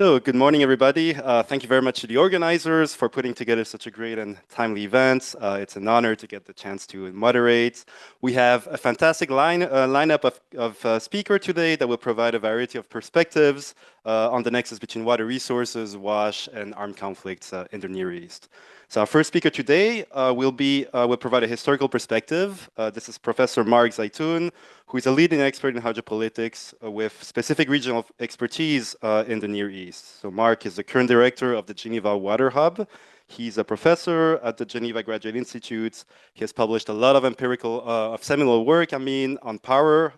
So, good morning, everybody. Thank you very much to the organizers for putting together such a great and timely event. It's an honor to get the chance to moderate. We have a fantastic lineup of speakers today that will provide a variety of perspectives on the nexus between water resources, WASH, and armed conflicts in the Near East. So our first speaker today will provide a historical perspective. This is Professor Mark Zeitoun, who is a leading expert in hydropolitics with specific regional expertise in the Near East. So Mark is the current director of the Geneva Water Hub. He's a professor at the Geneva Graduate Institute. He has published a lot of seminal work, on power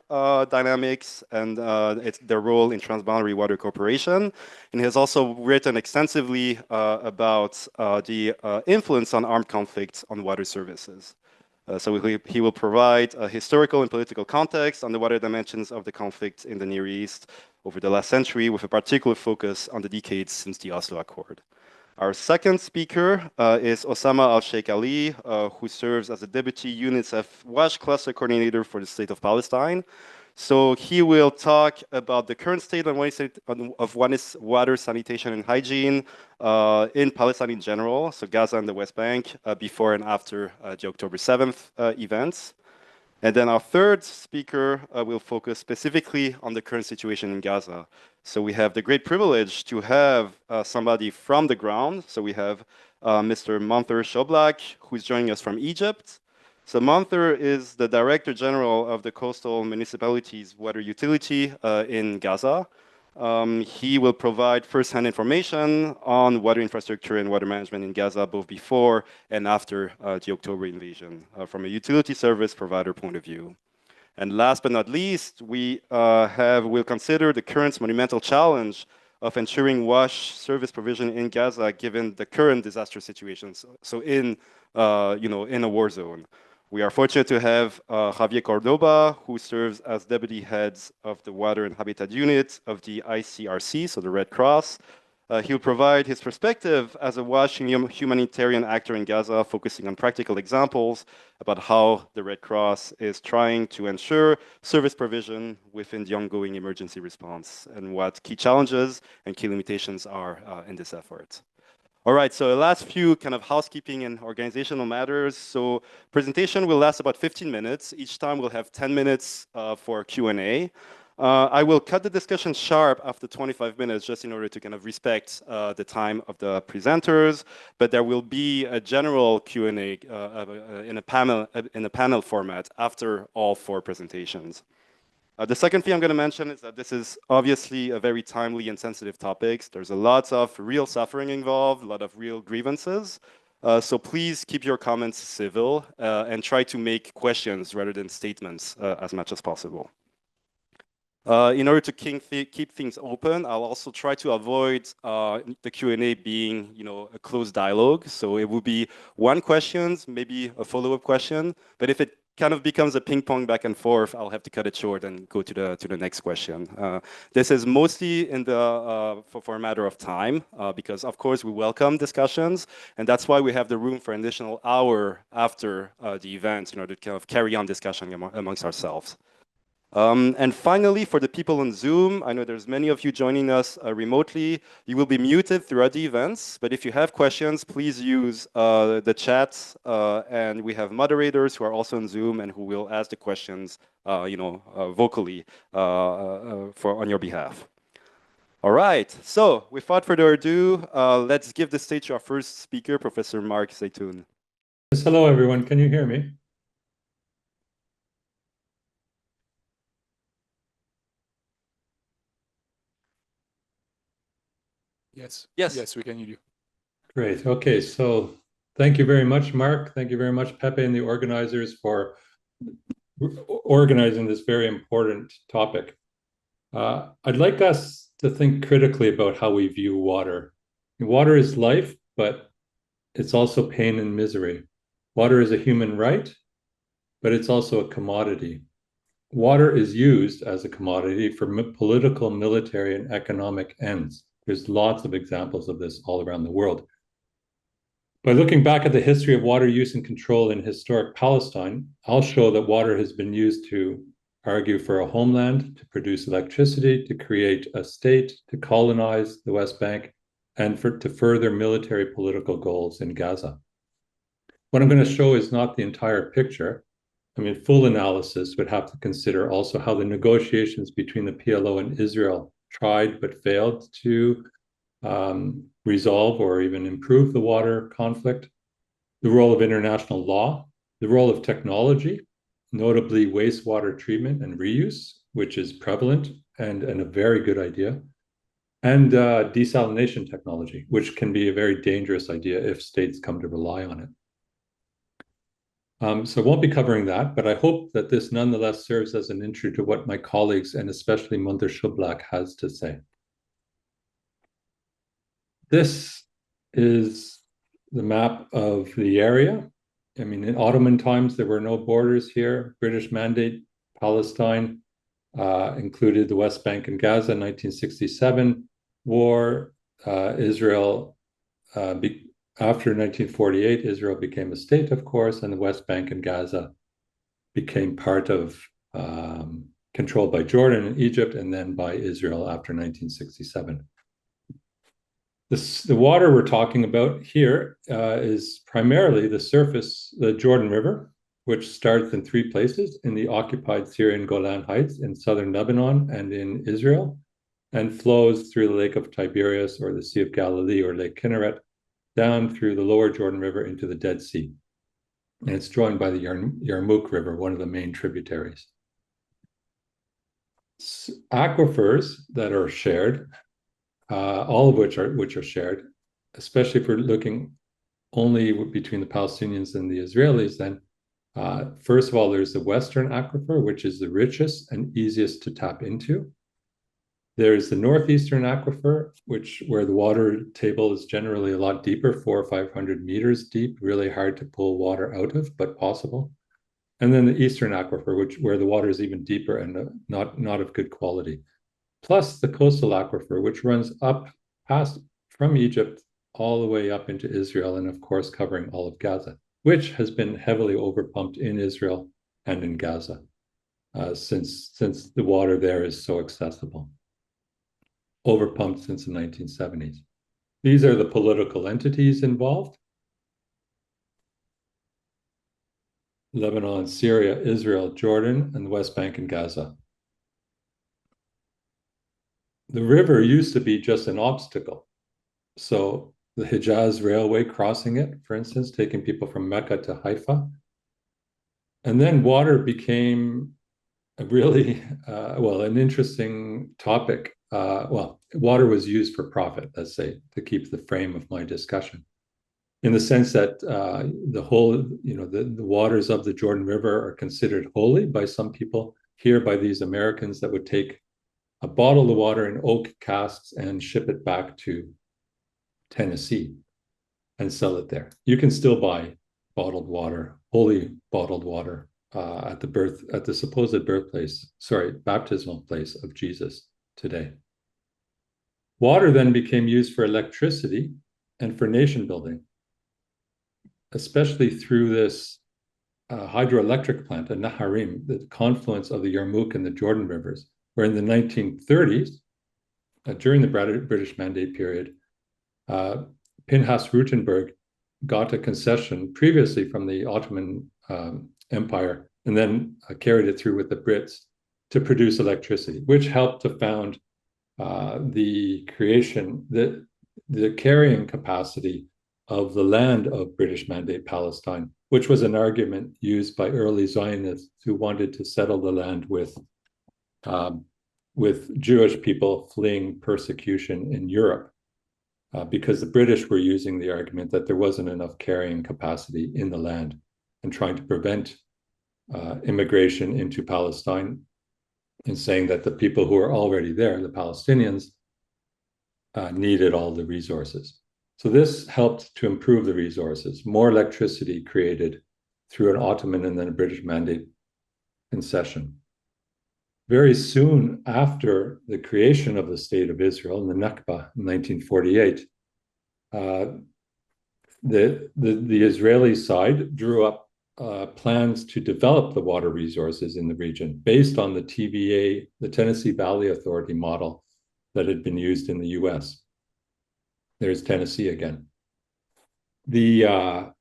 dynamics and their role in transboundary water cooperation. And he has also written extensively about the influence on armed conflicts on water services. So he will provide a historical and political context on the water dimensions of the conflict in the Near East over the last century, with a particular focus on the decades since the Oslo Accord. Our second speaker is Osama al-Sheikh Ali, who serves as the Deputy UNICEF WASH Cluster Coordinator for the State of Palestine. So he will talk about the current state of water, sanitation, and hygiene in Palestine in general, so Gaza and the West Bank, before and after the October 7th events. And then our third speaker will focus specifically on the current situation in Gaza. So we have the great privilege to have somebody from the ground. So we have Mr. Monthur Shoblaq, who's joining us from Egypt. So Monthur is the Director General of the Coastal Municipalities Water Utility in Gaza. He will provide first-hand information on water infrastructure and water management in Gaza, both before and after the October invasion, from a utility service provider point of view. And last but not least, we'll consider the current monumental challenge of ensuring WASH service provision in Gaza, given the current disaster situations. So in a war zone. We are fortunate to have Javier Cordoba, who serves as Deputy Head of the Water and Habitat Unit of the ICRC, so the Red Cross. He'll provide his perspective as a WASH humanitarian actor in Gaza, focusing on practical examples about how the Red Cross is trying to ensure service provision within the ongoing emergency response, and what key challenges and key limitations are in this effort. All right, so the last few kind of housekeeping and organizational matters. So presentation will last about 15 minutes. Each time we'll have 10 minutes for Q&A. I will cut the discussion sharp after 25 minutes just in order to kind of respect the time of the presenters, but there will be a general Q&A in a panel format after all four presentations. The second thing I'm going to mention is that this is obviously a very timely and sensitive topic. There's a lot of real suffering involved, a lot of real grievances. So please keep your comments civil and try to make questions rather than statements as much as possible. In order to keep things open, I'll also try to avoid the Q&A being, a closed dialogue. So it will be one question, maybe a follow-up question. But if it kind of becomes a ping pong back and forth, I'll have to cut it short and go to the next question. This is mostly for a matter of time, because of course we welcome discussions, and that's why we have the room for an additional hour after the event in order to kind of carry on discussion amongst ourselves. And finally, for the people on Zoom, I know there's many of you joining us remotely. You will be muted throughout the events, but if you have questions, please use the chat, and we have moderators who are also on Zoom and who will ask the questions, vocally on your behalf. All right, so without further ado, let's give the stage to our first speaker, Professor Mark Zeitoun. Yes, hello, everyone. Can you hear me? Yes, we can hear you. Great. Okay, so thank you very much, Mark. Thank you very much, Pepe, and the organizers for organizing this very important topic. I'd like us to think critically about how we view water. Water is life, but it's also pain and misery. Water is a human right, but it's also a commodity. Water is used as a commodity for political, military, and economic ends. There's lots of examples of this all around the world. By looking back at the history of water use and control in historic Palestine, I'll show that water has been used to argue for a homeland to produce electricity, to create a state, to colonize the West Bank, and to further military political goals in Gaza. What I'm going to show is not the entire picture. I mean, full analysis would have to consider also how the negotiations between the PLO and Israel tried but failed to resolve or even improve the water conflict, the role of international law, the role of technology, notably wastewater treatment and reuse, which is prevalent and a very good idea, and desalination technology, which can be a very dangerous idea if states come to rely on it. So I won't be covering that, but I hope that this nonetheless serves as an intro to what my colleagues and especially Munter Shoblaq has to say. This is the map of the area. I mean, in Ottoman times, there were no borders here. British Mandate, Palestine, included the West Bank and Gaza, 1967 war. Israel, after 1948, Israel became a state, of course, and the West Bank and Gaza became part of, controlled by Jordan and Egypt, and then by Israel after 1967. The water we're talking about here is primarily the surface, the Jordan River, which starts in three places: in the occupied Syrian Golan Heights, in southern Lebanon, and in Israel, and flows through the Lake of Tiberias or the Sea of Galilee or Lake Kinneret, down through the lower Jordan River into the Dead Sea. And it's joined by the Yarmouk River, one of the main tributaries. Aquifers that are shared, all of which are shared, especially if we're looking only between the Palestinians and the Israelis, then first of all, there's the Western Aquifer, which is the richest and easiest to tap into. There's the Northeastern Aquifer, where the water table is generally a lot deeper, 400 or 500 meters deep, really hard to pull water out of, but possible. And then the Eastern Aquifer, where the water is even deeper and not of good quality. Plus the Coastal Aquifer, which runs up past from Egypt all the way up into Israel, and of course covering all of Gaza, which has been heavily overpumped in Israel and in Gaza since the water there is so accessible. Overpumped since the 1970s. These are the political entities involved: Lebanon, Syria, Israel, Jordan, and the West Bank and Gaza. The river used to be just an obstacle. So the Hijaz Railway crossing it, for instance, taking people from Mecca to Haifa. And then water became a really, an interesting topic. Water was used for profit, let's say, to keep the frame of my discussion, in the sense that the waters of the Jordan River are considered holy by some people, here by these Americans that would take a bottle of water in oak casks and ship it back to Tennessee and sell it there. You can still buy bottled water, holy bottled water, at the supposed baptismal place of Jesus today. Water then became used for electricity and for nation building, especially through this hydroelectric plant at Naharim, the confluence of the Yarmouk and the Jordan rivers, where in the 1930s, during the British Mandate period, Pinhas Rutenberg got a concession previously from the Ottoman Empire, and then carried it through with the Brits to produce electricity, which helped to found the creation, the carrying capacity of the land of British Mandate Palestine, which was an argument used by early Zionists who wanted to settle the land with Jewish people fleeing persecution in Europe, because the British were using the argument that there wasn't enough carrying capacity in the land and trying to prevent immigration into Palestine, and saying that the people who are already there, the Palestinians, needed all the resources. So this helped to improve the resources. More electricity created through an Ottoman and then a British Mandate concession. Very soon after the creation of the State of Israel in the Nakba in 1948, the Israeli side drew up plans to develop the water resources in the region based on the TVA, the Tennessee Valley Authority model that had been used in the US. There's Tennessee again. The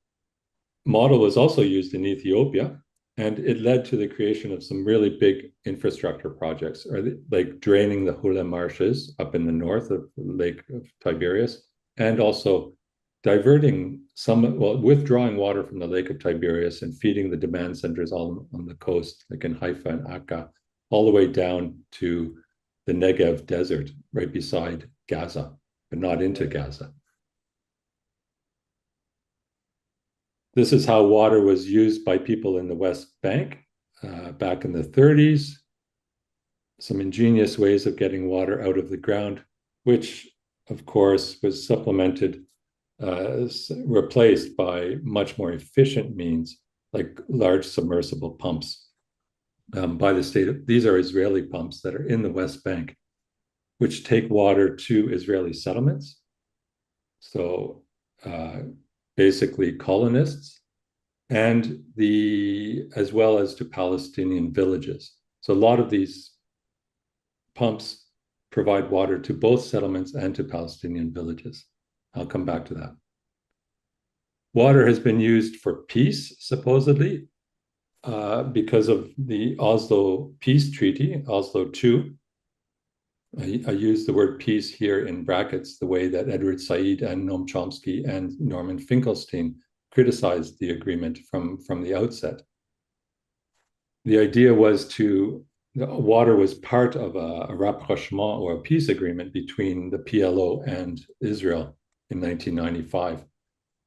model was also used in Ethiopia, and it led to the creation of some really big infrastructure projects, like draining the Hula marshes up in the north of the Lake of Tiberias, and also diverting withdrawing water from the Lake of Tiberias and feeding the demand centers all on the coast, like in Haifa and Akka, all the way down to the Negev desert, right beside Gaza, but not into Gaza. This is how water was used by people in the West Bank back in the 30s. Some ingenious ways of getting water out of the ground, which, of course, was supplemented, replaced by much more efficient means, like large submersible pumps by the state. These are Israeli pumps that are in the West Bank, which take water to Israeli settlements. So basically colonists, and as well as to Palestinian villages. So a lot of these pumps provide water to both settlements and to Palestinian villages. I'll come back to that. Water has been used for peace, supposedly, because of the Oslo Peace Treaty, Oslo II. I use the word peace here in brackets, the way that Edward Said and Noam Chomsky and Norman Finkelstein criticized the agreement from the outset. The idea was water was part of a rapprochement or a peace agreement between the PLO and Israel in 1995.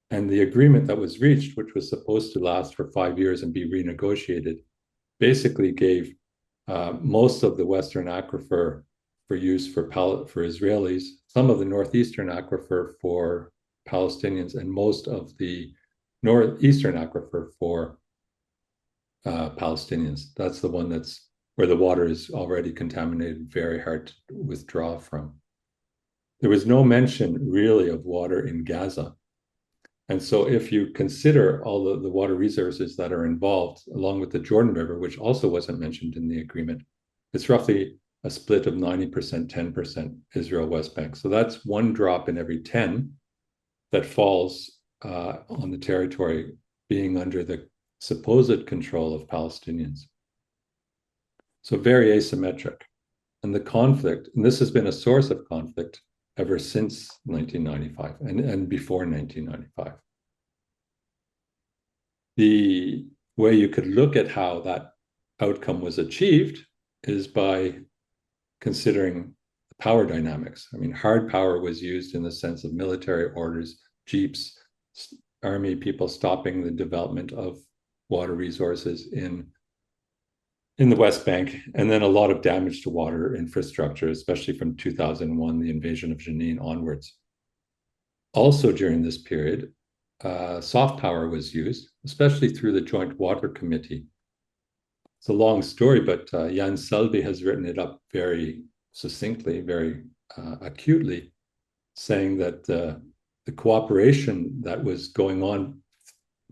And the agreement that was reached, which was supposed to last for 5 years and be renegotiated, basically gave most of the Western aquifer for use for Israelis, some of the northeastern aquifer for Palestinians, and most of the northeastern aquifer for Palestinians. That's the one where the water is already contaminated, very hard to withdraw from. There was no mention really of water in Gaza. And so if you consider all the water resources that are involved, along with the Jordan River, which also wasn't mentioned in the agreement, it's roughly a split of 90%, 10% Israel West Bank. So that's one drop in every 10 that falls on the territory being under the supposed control of Palestinians. So very asymmetric. And the conflict, and this has been a source of conflict ever since 1995 and before 1995. The way you could look at how that outcome was achieved is by considering the power dynamics. I mean, hard power was used in the sense of military orders, jeeps, army people stopping the development of water resources in the West Bank, and then a lot of damage to water infrastructure, especially from 2001, the invasion of Jenin onwards. Also during this period, soft power was used, especially through the Joint Water Committee. It's a long story, but Jan Selby has written it up very succinctly, very acutely, saying that the cooperation that was going on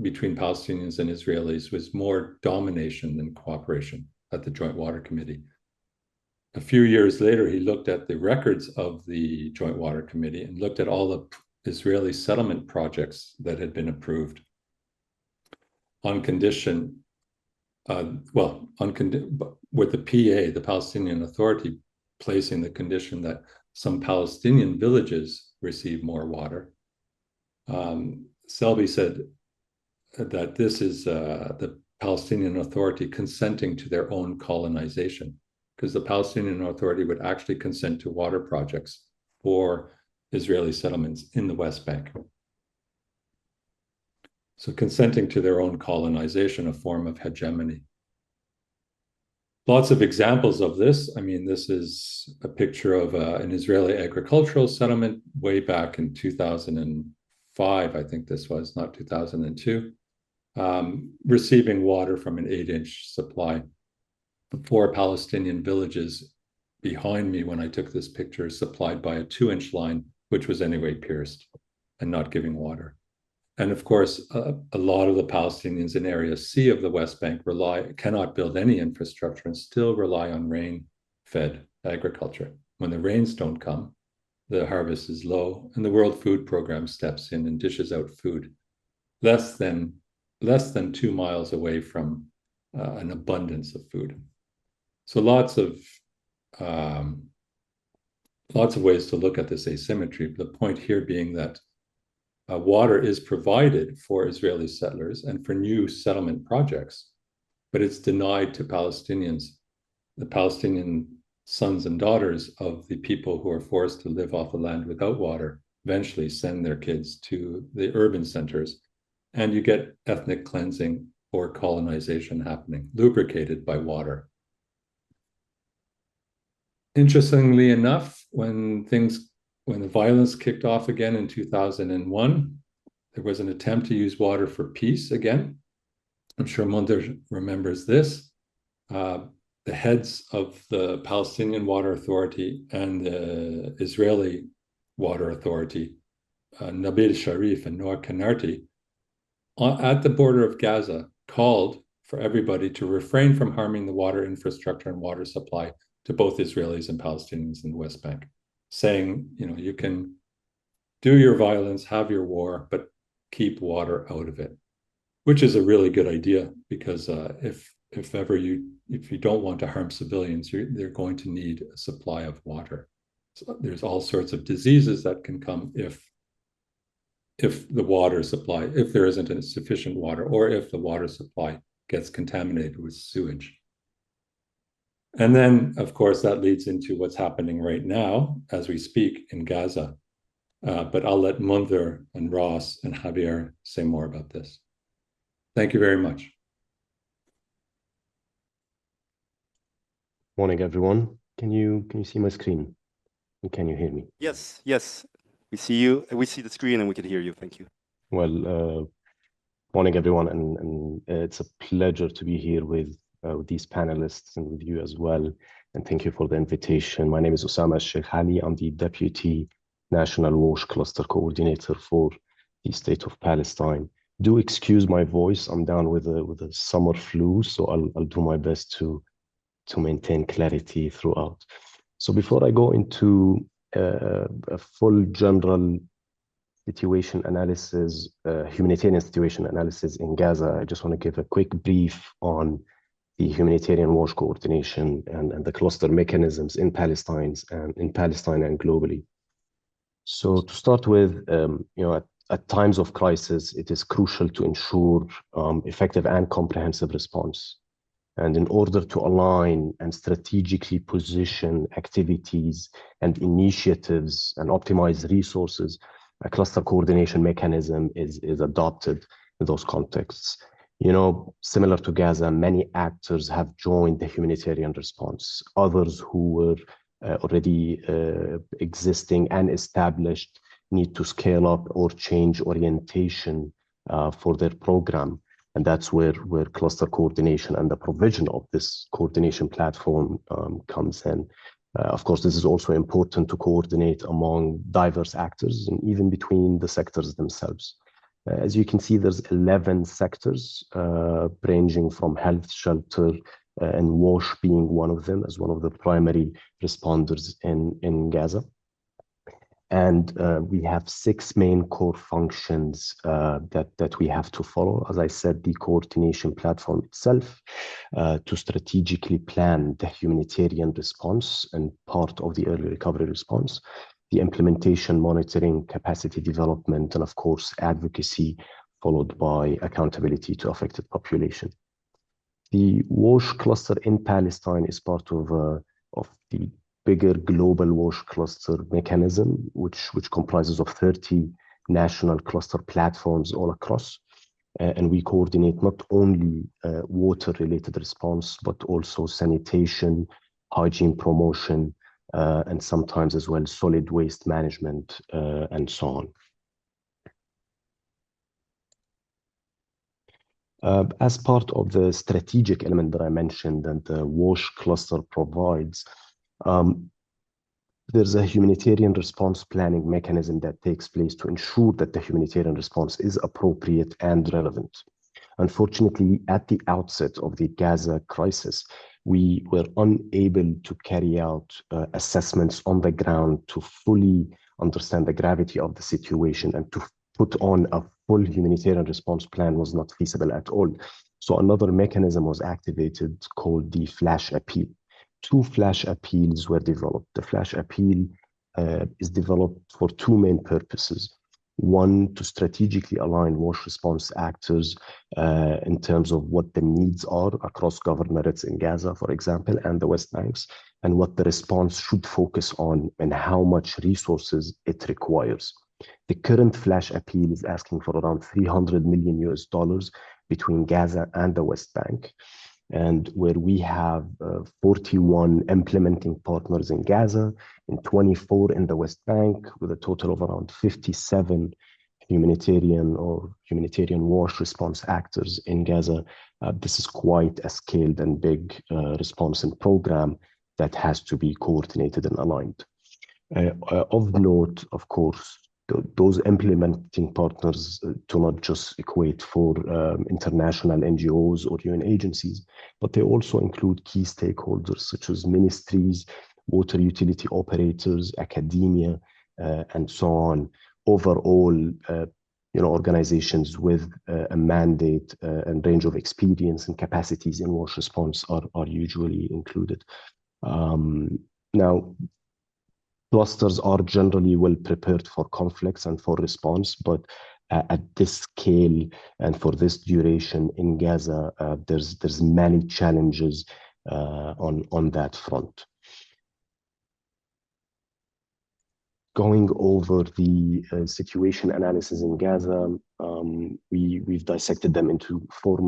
between Palestinians and Israelis was more domination than cooperation at the Joint Water Committee. A few years later, he looked at the records of the Joint Water Committee and looked at all the Israeli settlement projects that had been approved on condition, with the PA, the Palestinian Authority, placing the condition that some Palestinian villages receive more water. Selby said that this is the Palestinian Authority consenting to their own colonization, because the Palestinian Authority would actually consent to water projects for Israeli settlements in the West Bank. So consenting to their own colonization, a form of hegemony. Lots of examples of this. I mean, this is a picture of an Israeli agricultural settlement way back in 2005, I think this was, not 2002, receiving water from an 8-inch supply. The 4 Palestinian villages behind me when I took this picture supplied by a 2-inch line, which was anyway pierced and not giving water. And of course, a lot of the Palestinians in Area C of the West Bank cannot build any infrastructure and still rely on rain-fed agriculture. When the rains don't come, the harvest is low, and the World Food Program steps in and dishes out food less than 2 miles away from an abundance of food. So lots of ways to look at this asymmetry. The point here being that water is provided for Israeli settlers and for new settlement projects, but it's denied to Palestinians, the Palestinian sons and daughters of the people who are forced to live off the land without water, eventually send their kids to the urban centers, and you get ethnic cleansing or colonization happening, lubricated by water. Interestingly enough, when the violence kicked off again in 2001, there was an attempt to use water for peace again. I'm sure Mundir remembers this. The heads of the Palestinian Water Authority and the Israeli Water Authority, Nabil Sharif and Noah Kanarti, at the border of Gaza, called for everybody to refrain from harming the water infrastructure and water supply to both Israelis and Palestinians in the West Bank, saying, you can do your violence, have your war, but keep water out of it, which is a really good idea, because if you don't want to harm civilians, they're going to need a supply of water. So there's all sorts of diseases that can come if the water supply, if there isn't sufficient water, or if the water supply gets contaminated with sewage. And then, of course, that leads into what's happening right now as we speak in Gaza. But I'll let Mundir and Ross and Javier say more about this. Thank you very much. Morning, everyone. Can you see my screen? And can you hear me? Yes. We see you. We see the screen and we can hear you. Thank you. Well, morning, everyone. And it's a pleasure to be here with these panelists and with you as well. And thank you for the invitation. My name is Osama Sheikh. I'm the Deputy National WASH Cluster Coordinator for the State of Palestine. Do excuse my voice. I'm down with a summer flu, so I'll do my best to maintain clarity throughout. So before I go into a full general situation analysis, humanitarian situation analysis in Gaza, I just want to give a quick brief on the humanitarian WASH coordination and the cluster mechanisms in Palestine and globally. So to start with, at times of crisis, it is crucial to ensure effective and comprehensive response. And in order to align and strategically position activities and initiatives and optimize resources, a cluster coordination mechanism is adopted in those contexts. Similar to Gaza, many actors have joined the humanitarian response. Others who were already existing and established need to scale up or change orientation for their program. And that's where cluster coordination and the provision of this coordination platform comes in. Of course, this is also important to coordinate among diverse actors and even between the sectors themselves. As you can see, there's 11 sectors ranging from health, shelter, and WASH being one of them as one of the primary responders in Gaza. And we have 6 main core functions that we have to follow. As I said, the coordination platform itself to strategically plan the humanitarian response and part of the early recovery response, the implementation, monitoring, capacity development, and of course, advocacy, followed by accountability to affected population. The WASH cluster in Palestine is part of the bigger global WASH cluster mechanism, which comprises of 30 national cluster platforms all across. And we coordinate not only water-related response, but also sanitation, hygiene promotion, and sometimes as well solid waste management, and so on. As part of the strategic element that I mentioned that the WASH cluster provides, there's a humanitarian response planning mechanism that takes place to ensure that the humanitarian response is appropriate and relevant. Unfortunately, at the outset of the Gaza crisis, we were unable to carry out assessments on the ground to fully understand the gravity of the situation, and to put on a full humanitarian response plan was not feasible at all. So another mechanism was activated called the flash appeal. 2 flash appeals were developed. The flash appeal is developed for 2 main purposes. One, to strategically align WASH response actors in terms of what the needs are across governorates in Gaza, for example, and the West Banks, and what the response should focus on and how much resources it requires. The current flash appeal is asking for around $300 million between Gaza and the West Bank, and where we have 41 implementing partners in Gaza and 24 in the West Bank, with a total of around 57 humanitarian WASH response actors in Gaza. This is quite a scaled and big response and program that has to be coordinated and aligned. Of note, of course, those implementing partners do not just equate for international NGOs or UN agencies, but they also include key stakeholders such as ministries, water utility operators, academia, and so on. Overall, organizations with a mandate and range of experience and capacities in WASH response are usually included. Now, clusters are generally well prepared for conflicts and for response, but at this scale and for this duration in Gaza, there's many challenges on that front. Going over the situation analysis in Gaza, we've dissected them into four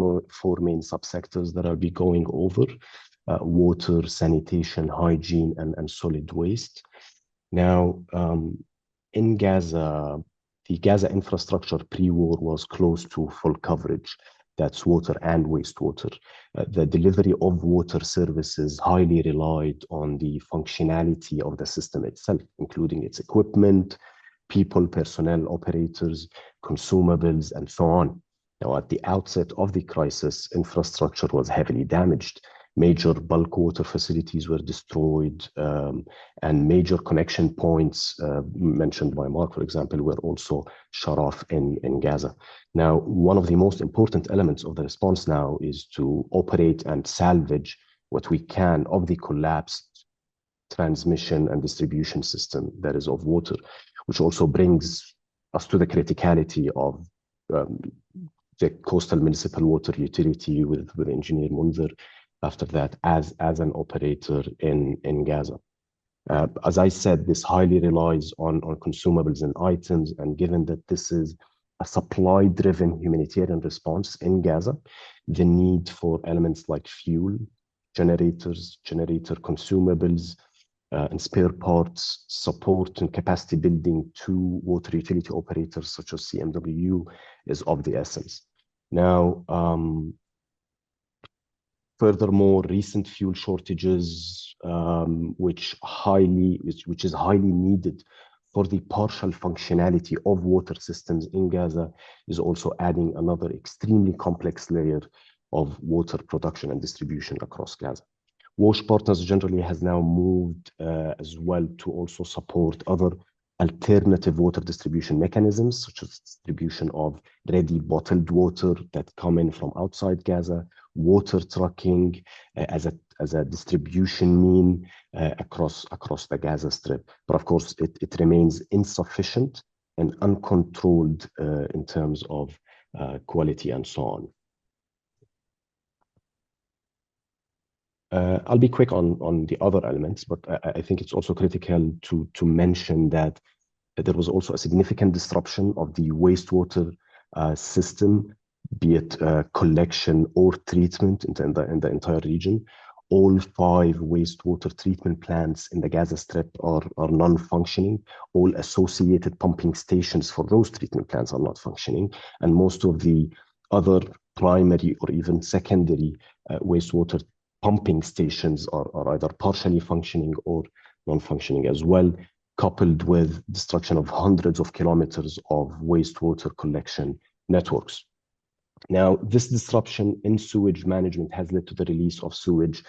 main subsectors that I'll be going over: water, sanitation, hygiene, and solid waste. Now, in Gaza, the Gaza infrastructure pre-war was close to full coverage. That's water and wastewater. The delivery of water services highly relied on the functionality of the system itself, including its equipment, people, personnel, operators, consumables, and so on. Now, at the outset of the crisis, infrastructure was heavily damaged. Major bulk water facilities were destroyed, and major connection points mentioned by Mark, for example, were also shut off in Gaza. Now, one of the most important elements of the response now is to operate and salvage what we can of the collapsed transmission and distribution system that is of water, which also brings us to the criticality of the Coastal Municipal Water Utility with Engineer Munzer after that as an operator in Gaza. As I said, this highly relies on consumables and items, and given that this is a supply-driven humanitarian response in Gaza, the need for elements like fuel, generators, generator consumables, and spare parts, support and capacity building to water utility operators such as CMW is of the essence. Now, furthermore, recent fuel shortages, which is highly needed for the partial functionality of water systems in Gaza, is also adding another extremely complex layer of water production and distribution across Gaza. WASH Partners generally has now moved as well to also support other alternative water distribution mechanisms, such as distribution of ready bottled water that come in from outside Gaza, water trucking as a distribution mean across the Gaza Strip. But of course, it remains insufficient and uncontrolled in terms of quality and so on. I'll be quick on the other elements, but I think it's also critical to mention that there was also a significant disruption of the wastewater system, be it collection or treatment in the entire region. All 5 wastewater treatment plants in the Gaza Strip are non-functioning. All associated pumping stations for those treatment plants are not functioning. And most of the other primary or even secondary wastewater pumping stations are either partially functioning or non-functioning as well, coupled with destruction of hundreds of kilometers of wastewater collection networks. Now, this disruption in sewage management has led to the release of sewage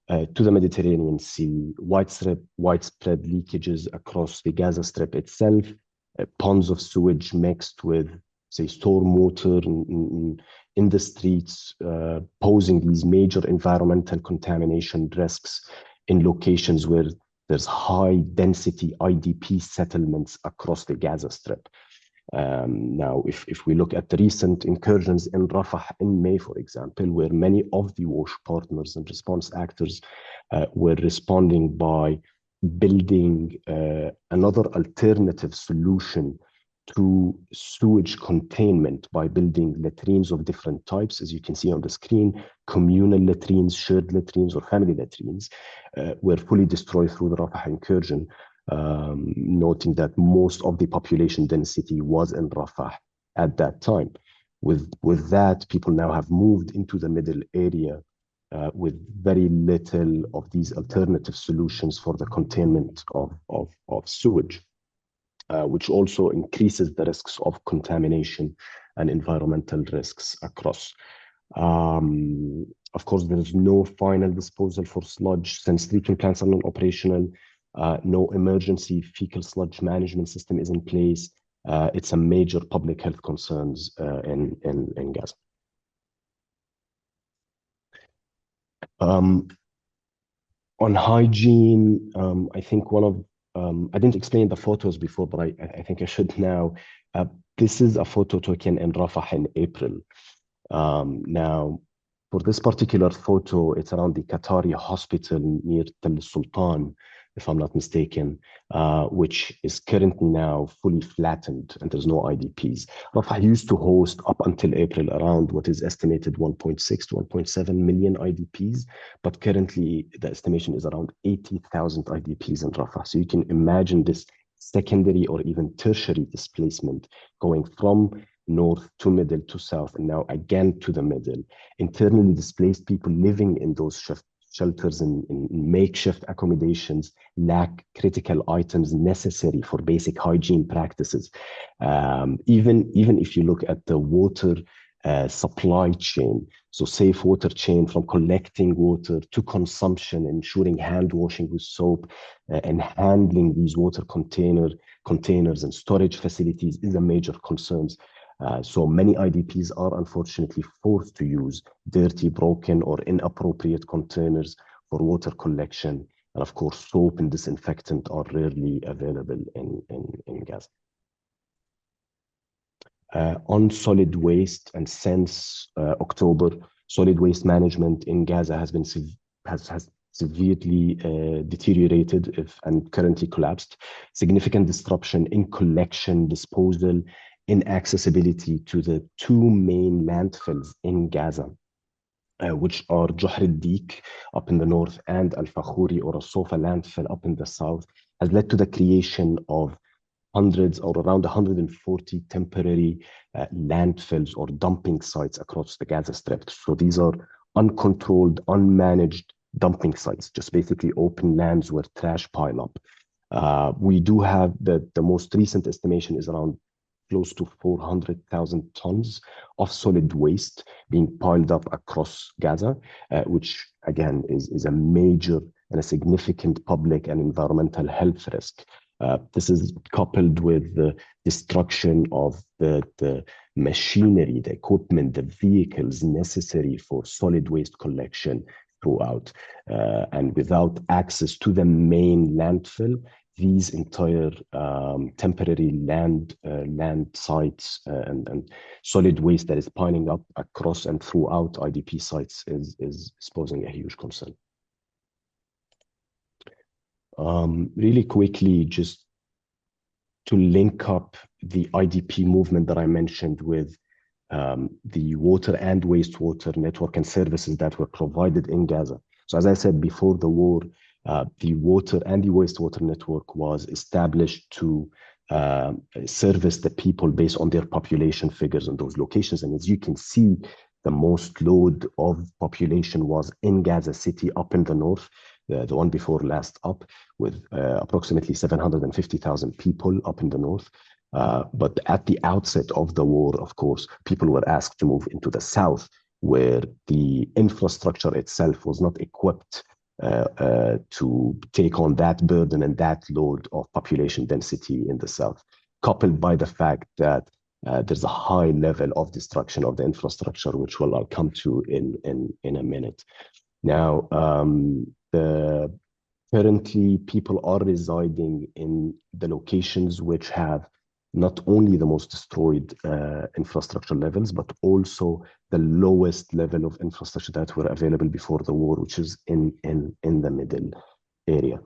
to the Mediterranean Sea, widespread leakages across the Gaza Strip itself, ponds of sewage mixed with, say, stormwater in the streets, posing these major environmental contamination risks in locations where there's high density IDP settlements across the Gaza Strip. Now, if we look at the recent incursions in Rafah in May, for example, where many of the WASH partners and response actors were responding by building another alternative solution to sewage containment by building latrines of different types, as you can see on the screen. Communal latrines, shared latrines, or family latrines were fully destroyed through the Rafah incursion, noting that most of the population density was in Rafah at that time. With that, people now have moved into the middle area with very little of these alternative solutions for the containment of sewage, which also increases the risks of contamination and environmental risks across. Of course, there is no final disposal for sludge since treatment plants are not operational. No emergency fecal sludge management system is in place. It's a major public health concerns in Gaza. On hygiene, I think one of I didn't explain the photos before, but I think I should now. This is a photo taken in Rafah in April. Now, for this particular photo, it's around the Qatari hospital near Tel Sultan, if I'm not mistaken, which is currently now fully flattened and there's no IDPs. Rafah used to host, up until April, around what is estimated 1.6 to 1.7 million IDPs, but currently the estimation is around 80,000 IDPs in Rafah. So you can imagine this secondary or even tertiary displacement going from north to middle to south, and now again to the middle. Internally displaced people living in those shelters and in makeshift accommodations lack critical items necessary for basic hygiene practices. Even if you look at the water supply chain, so safe water chain from collecting water to consumption, ensuring hand washing with soap, and handling these water containers and storage facilities is a major concern. So many IDPs are unfortunately forced to use dirty, broken, or inappropriate containers for water collection. And of course, soap and disinfectant are rarely available in Gaza. On solid waste, and since October, solid waste management in Gaza has been has severely deteriorated and currently collapsed. Significant disruption in collection, disposal, inaccessibility to the two main landfills in Gaza, which are Juhr al-Dik up in the north and Al-Fakhuri or Al-Sofa landfill up in the south, has led to the creation of hundreds or around 140 temporary landfills or dumping sites across the Gaza Strip. So these are uncontrolled, unmanaged dumping sites, just basically open lands where trash pile up. We do have the most recent estimation is around close to 400,000 tons of solid waste being piled up across Gaza, which again is a major and a significant public and environmental health risk. This is coupled with the destruction of the machinery, the equipment, the vehicles necessary for solid waste collection throughout. And without access to the main landfill, these entire temporary land sites and solid waste that is piling up across and throughout IDP sites is posing a huge concern. Really quickly, just to link up the IDP movement that I mentioned with the water and wastewater network and services that were provided in Gaza. So as I said before the war, the water and the wastewater network was established to service the people based on their population figures in those locations. And as you can see, the most load of population was in Gaza City up in the north. the one before last up, with approximately 750,000 people up in the north. But at the outset of the war, of course, people were asked to move into the south, where the infrastructure itself was not equipped to take on that burden and that load of population density in the south, coupled by the fact that there's a high level of destruction of the infrastructure, which I'll come to in a minute. Now, currently people are residing in the locations which have not only the most destroyed infrastructure levels, but also the lowest level of infrastructure that were available before the war, which is in the middle area.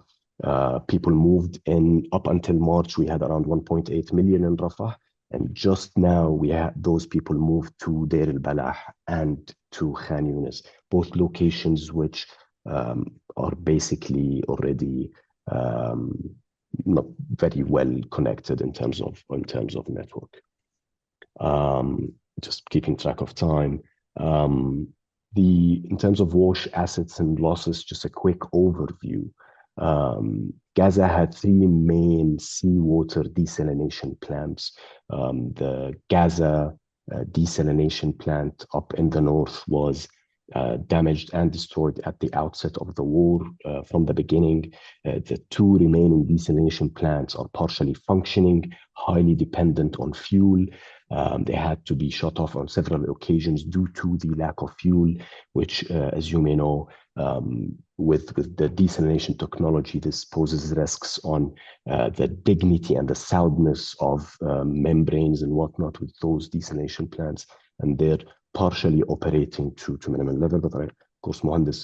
People moved in. Up until March, we had around 1.8 million in Rafah. And just now, we have those people moved to Deir al-Balah and to Khan Yunis, both locations which are basically already not very well connected in terms of network. Just keeping track of time. In terms of WASH assets and losses, just a quick overview. Gaza had three main seawater desalination plants. The Gaza desalination plant up in the north was damaged and destroyed at the outset of the war. From the beginning, the two remaining desalination plants are partially functioning, highly dependent on fuel. They had to be shut off on several occasions due to the lack of fuel, which, as you may know, with the desalination technology, this poses risks on the dignity and the soundness of membranes and whatnot with those desalination plants, and they're partially operating to minimum level. But of course,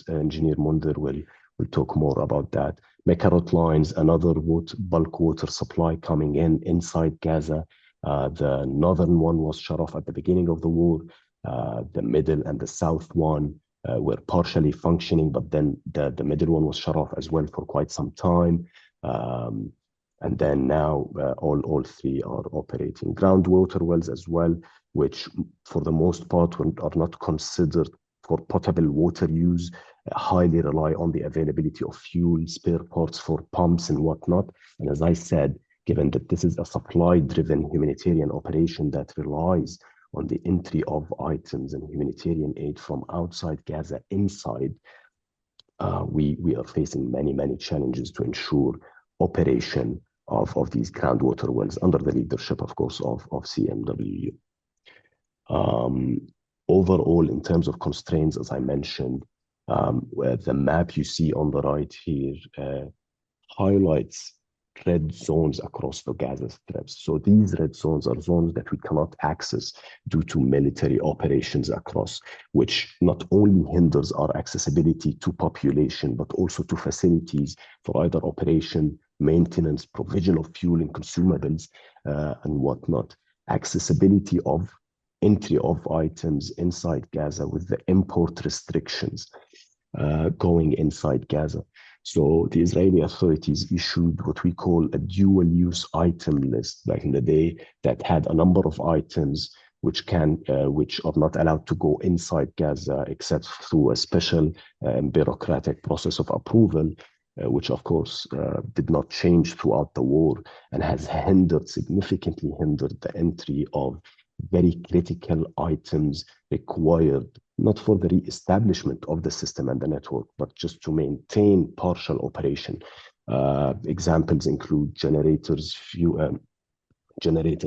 Engineer Munder will talk more about that. Mekarot lines, another bulk water supply coming inside Gaza. The northern one was shut off at the beginning of the war. The middle and the south one were partially functioning, but then the middle one was shut off as well for quite some time. And then now all three are operating. Groundwater wells as well, which for the most part are not considered for potable water use, highly rely on the availability of fuel, spare parts for pumps and whatnot. And as I said, given that this is a supply-driven humanitarian operation that relies on the entry of items and humanitarian aid from outside Gaza inside, we are facing many challenges to ensure operation of these groundwater wells under the leadership, of course, of CMWU. Overall, in terms of constraints, as I mentioned, where the map you see on the right here highlights red zones across the Gaza Strip. So these red zones are zones that we cannot access due to military operations across, which not only hinders our accessibility to population, but also to facilities for either operation, maintenance, provision of fuel and consumables, and whatnot. Accessibility of entry of items inside Gaza with the import restrictions going inside Gaza. So the Israeli authorities issued what we call a dual-use item list back in the day that had a number of items which are not allowed to go inside Gaza except through a special bureaucratic process of approval, which of course did not change throughout the war and has significantly hindered the entry of very critical items required not for the re-establishment of the system and the network, but just to maintain partial operation. Examples include generators,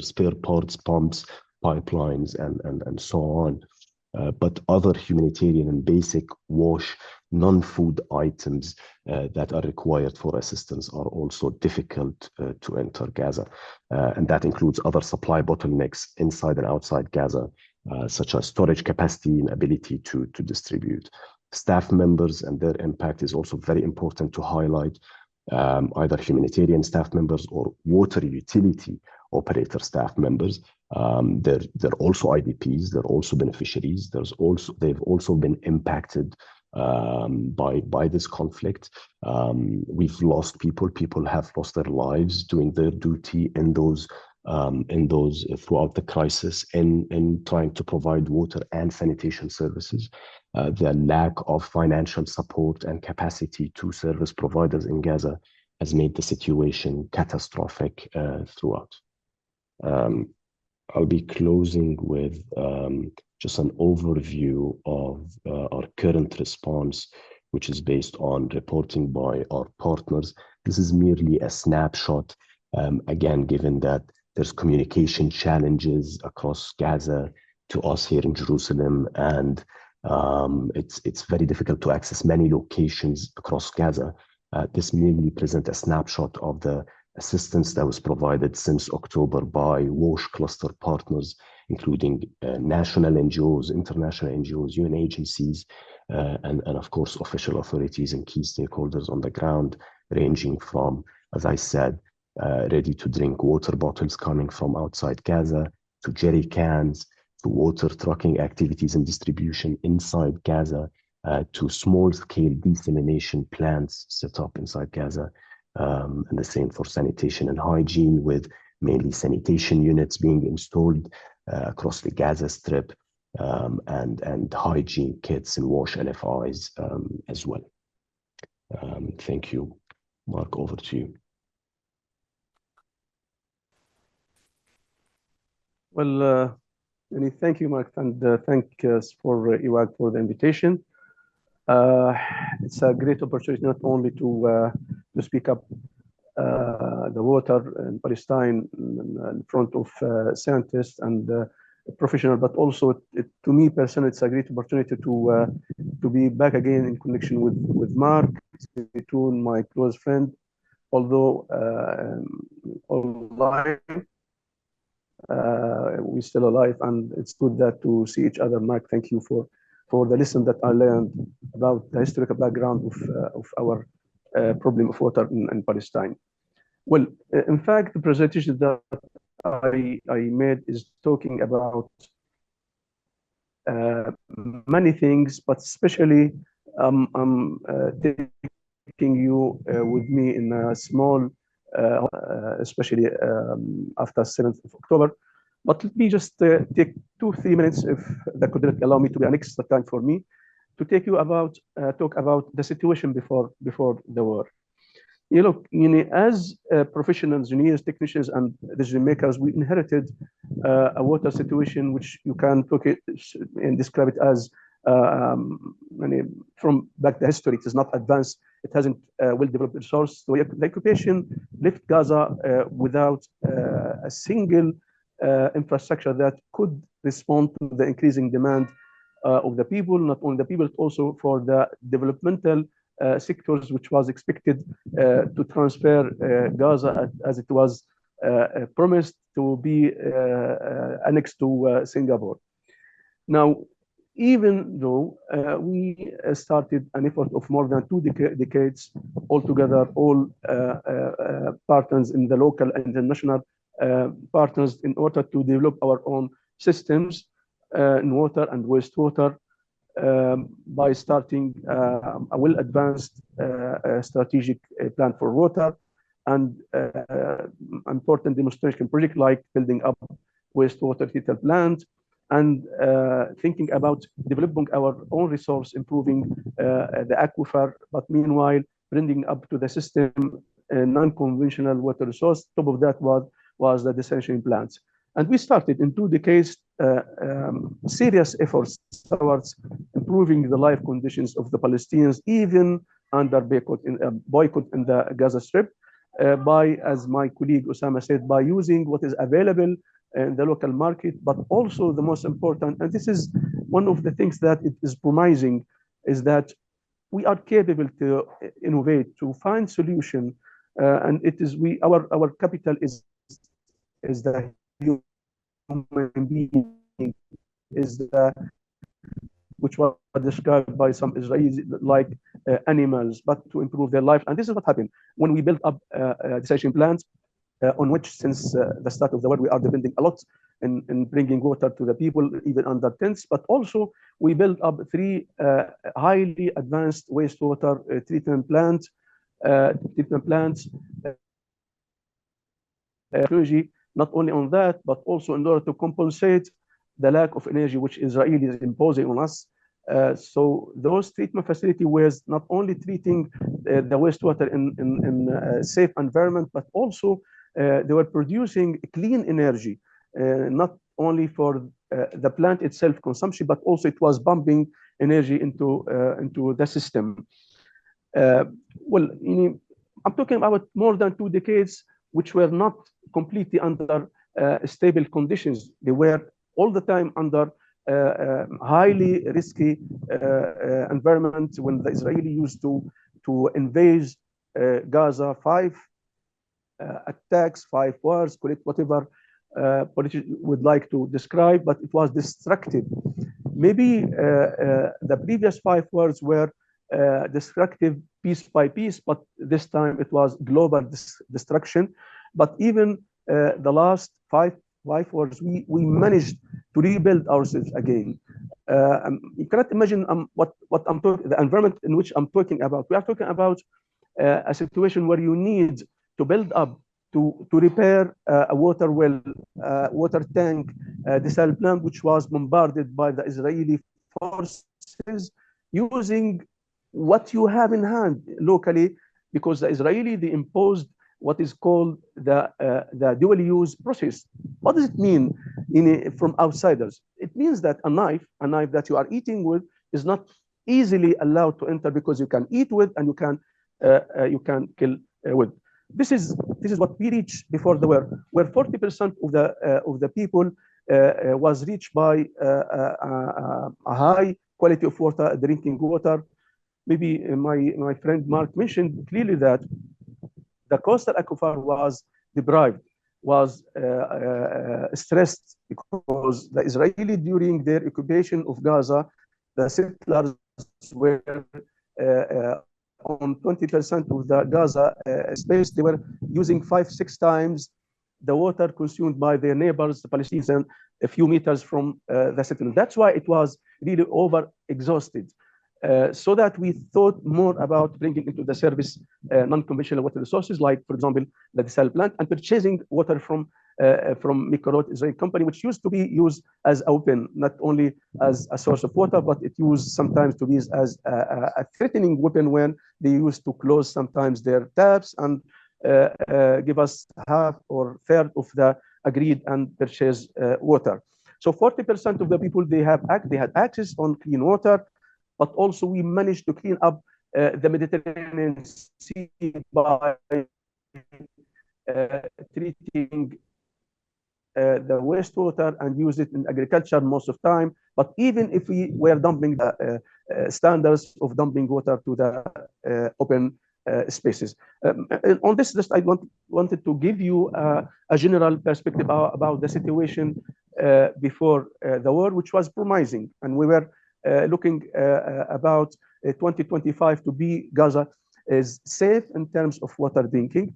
spare parts, pumps, pipelines, and so on. But other humanitarian and basic WASH non-food items that are required for assistance are also difficult to enter Gaza. And that includes other supply bottlenecks inside and outside Gaza, such as storage capacity and ability to distribute. Staff members and their impact is also very important to highlight. Either humanitarian staff members or water utility operator staff members. They're also IDPs, they're also beneficiaries. They've also been impacted by this conflict. We've lost people have lost their lives doing their duty in those in those throughout the crisis in trying to provide water and sanitation services. The lack of financial support and capacity to service providers in Gaza has made the situation catastrophic throughout. I'll be closing with just an overview of our current response, which is based on reporting by our partners. This is merely a snapshot, again, given that there's communication challenges across Gaza to us here in Jerusalem, and it's very difficult to access many locations across Gaza. This merely presents a snapshot of the assistance that was provided since October by WASH cluster partners, including national NGOs, international NGOs, UN agencies, and of course, official authorities and key stakeholders on the ground, ranging from, as I said, ready-to-drink water bottles coming from outside Gaza, to jerry cans, to water trucking activities and distribution inside Gaza, to small-scale desalination plants set up inside Gaza, and the same for sanitation and hygiene, with mainly sanitation units being installed across the Gaza Strip, and hygiene kits and WASH LFIs as well. Thank you. Mark, over to you. Well, thank you, Mark, and thanks for Eawag for the invitation. It's a great opportunity not only to speak up the water in Palestine in front of scientists and professionals, but also to me personally, it's a great opportunity to be back again in connection with Mark, Zeitoun, my close friend, although online. We're still alive, and it's good that to see each other. Mark, thank you for the lesson that I learned about the historical background of our problem of water in Palestine. Well, in fact, the presentation that I made is talking about many things, but especially I'm taking you with me in a small, especially after 7th of October. But let me just take 2-3 minutes, if that could allow me to be an extra time for me, to take you about talk about the situation before the war. As professional engineers, technicians, and decision makers, we inherited a water situation which you can look at and describe it as from back the history. It is not advanced. It hasn't well-developed resource. So the occupation left Gaza without a single infrastructure that could respond to the increasing demand of the people, not only the people, but also for the developmental sectors, which was expected to transfer Gaza as it was promised to be annexed to Singapore. Now, even though we started an effort of more than 2 decades altogether, all partners in the local and international partners, in order to develop our own systems in water and wastewater, by starting a well-advanced strategic plan for water and important demonstration project like building up wastewater treatment plant, and thinking about developing our own resource, improving the aquifer, but meanwhile bringing up to the system a non-conventional water resource. Top of that was the desalination plants. And we started in 2 decades serious efforts towards improving the life conditions of the Palestinians, even under boycott in the Gaza Strip, by, as my colleague Osama said, by using what is available in the local market, but also the most important, and this is one of the things that it is promising, is that we are capable to innovate, to find solution, and it is our capital is the human being, is the, which was described by some Israelis like animals, but to improve their life. And this is what happened when we built up desalination plants, on which since the start of the war we are depending a lot in bringing water to the people, even under tents. But also we built up 3 highly advanced wastewater treatment plants, Not only on that, but also in order to compensate the lack of energy which Israel is imposing on us. So those treatment facilities were not only treating the wastewater in a safe environment, but also they were producing clean energy, not only for the plant itself consumption, but also it was pumping energy into the system. Well, I'm talking about more than 2 decades, which were not completely under stable conditions. They were all the time under highly risky environment when the Israeli used to invade Gaza, 5 attacks, 5 wars, call it whatever politicians would like to describe, but it was destructive. Maybe the previous 5 wars were destructive piece by piece, but this time it was global destruction. But even the last 5 wars, we managed to rebuild ourselves again. You cannot imagine what I'm talking, the environment in which I'm talking about. We are talking about a situation where you need to build up to repair a water well, water tank, desal plant, which was bombarded by the Israeli forces using what you have in hand locally, because the Israeli, they imposed what is called the dual use process. What does it mean from outsiders? It means that a knife that you are eating with is not easily allowed to enter, because you can eat with and you can kill with. This is what we reached before the war, where 40% of the people was reached by a high quality of water, drinking water. Maybe my friend Mark mentioned clearly that the coastal aquifer was deprived, was stressed, because the Israeli, during their occupation of Gaza, the settlers were on 20% of the Gaza space. They were using 5-6 times the water consumed by their neighbors, the Palestinians, a few meters from the settlement. That's why it was really over-exhausted. So that we thought more about bringing into the service non-conventional water resources, like, for example, the desal plant, and purchasing water from Mikorot, Israeli company, which used to be used as a weapon, not only as a source of water, but it used sometimes to be used as a threatening weapon when they used to close sometimes their taps and give us half or third of the agreed and purchased water. So 40% of the people, they had access on clean water, but also we managed to clean up the Mediterranean Sea by treating the wastewater and use it in agriculture most of the time. But even if we were dumping the standards of dumping water to the open spaces. On this list, I wanted to give you a general perspective about the situation before the war, which was promising. And we were looking about 2025 to be Gaza is safe in terms of water drinking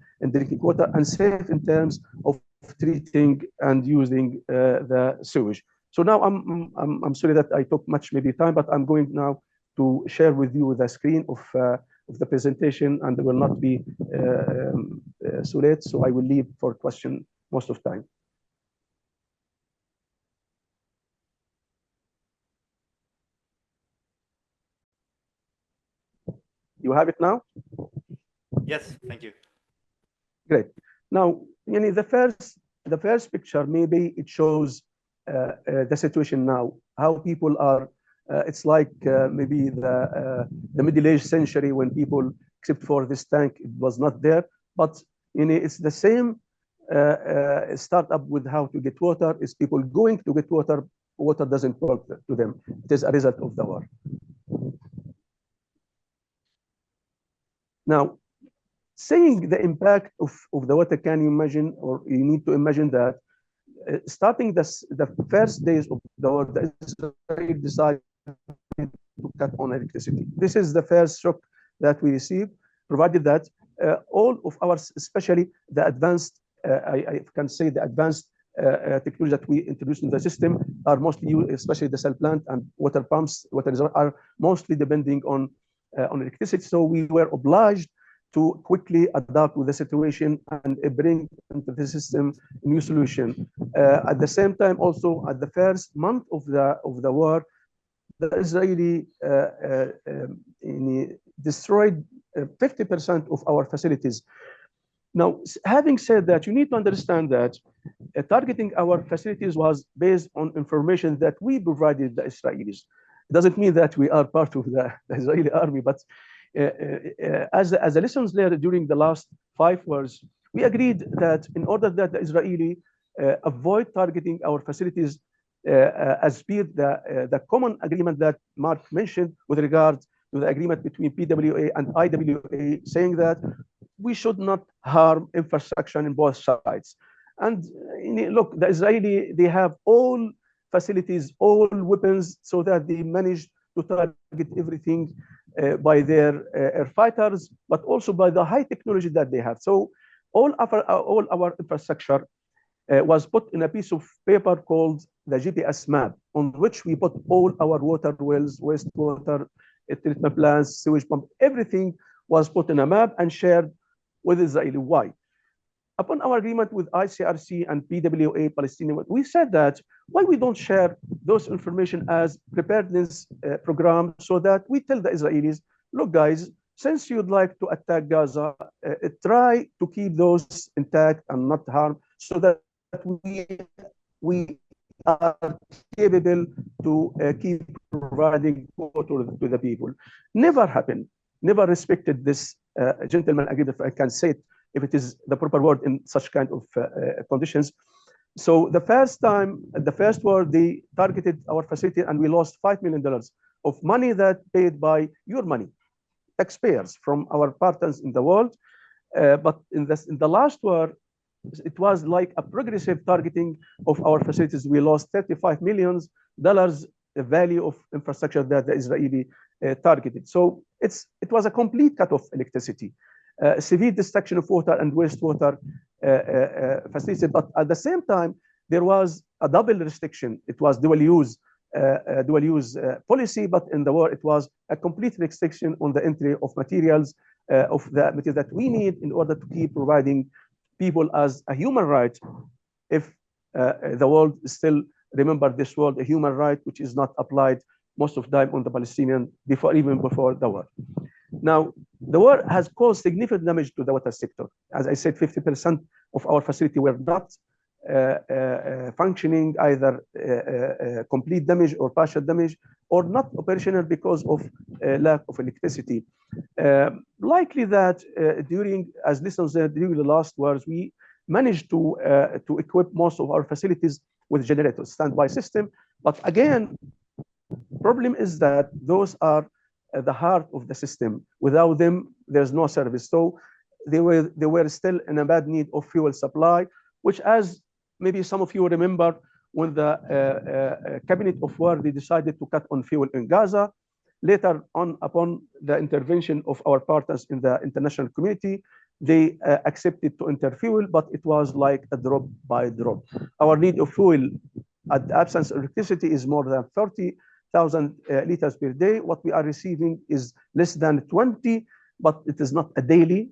water, and safe in terms of treating and using the sewage. So now I'm sorry that I took much maybe time, but I'm going now to share with you the screen of the presentation, and it will not be so late. So I will leave for question most of time. You have it now? Yes, thank you. Great. Now, the first picture, maybe it shows the situation now, how people are. It's like maybe the middle-aged century when people, except for this tank, it was not there. But it's the same startup with how to get water. Is people going to get water? Water doesn't work to them. It is a result of the war. Now, saying the impact of the water, can you imagine, or you need to imagine that starting the first days of the war, the Israel decided to cut on electricity. This is the first shock that we received, provided that all of ours, especially the advanced, I can say the advanced technology that we introduced in the system are mostly used, especially the cell plant and water pumps, water reservoir, are mostly depending on electricity. So we were obliged to quickly adapt with the situation and bring into the system a new solution. At the same time, also at the first month of the war, the Israeli destroyed 50% of our facilities. Now, having said that, you need to understand that targeting our facilities was based on information that we provided the Israelis. It doesn't mean that we are part of the Israeli army, but as a lessons learned during the last 5 years, we agreed that in order that the Israeli avoid targeting our facilities as per the common agreement that Mark mentioned with regard to the agreement between PWA and IWA, saying that we should not harm infrastructure in both sides. And look, the Israeli, they have all facilities, all weapons, so that they manage to target everything by their air fighters, but also by the high technology that they have. So all our infrastructure was put in a piece of paper called the GPS map, on which we put all our water wells, wastewater, treatment plants, sewage pump, everything was put in a map and shared with Israeli. Why? Upon our agreement with ICRC and PWA Palestinian, we said that why we don't share those information as preparedness program, so that we tell the Israelis, look guys, since you'd like to attack Gaza, try to keep those intact and not harm, so that we are capable to keep providing water to the people. Never happened, never respected this gentleman agreement, if I can say it, if it is the proper word in such kind of conditions. So the first time, the first war, they targeted our facility and we lost $5 million of money that paid by your money, taxpayers from our partners in the world. But in the last war, it was like a progressive targeting of our facilities. We lost $35 million, the value of infrastructure that the Israeli targeted. So it was a complete cut of electricity, severe destruction of water and wastewater facilities. But at the same time, there was a double restriction. It was dual use policy, but in the war, it was a complete restriction on the entry of materials, of the material that we need in order to keep providing people as a human right. If the world still remember this word, a human right, which is not applied most of the time on the Palestinian even before the war. Now, the war has caused significant damage to the water sector. As I said, 50% of our facility were not functioning, either complete damage or partial damage, or not operational because of lack of electricity. Likely that as listeners said, during the last wars, we managed to equip most of our facilities with generators, standby system. But again, problem is that those are the heart of the system. Without them, there's no service. So they were still in a bad need of fuel supply, which, as maybe some of you remember, when the cabinet of war, they decided to cut on fuel in Gaza. Later on, upon the intervention of our partners in the international community, they accepted to enter fuel, but it was like a drop by drop. Our need of fuel at the absence of electricity is more than 30,000 liters per day. What we are receiving is less than 20, but it is not a daily.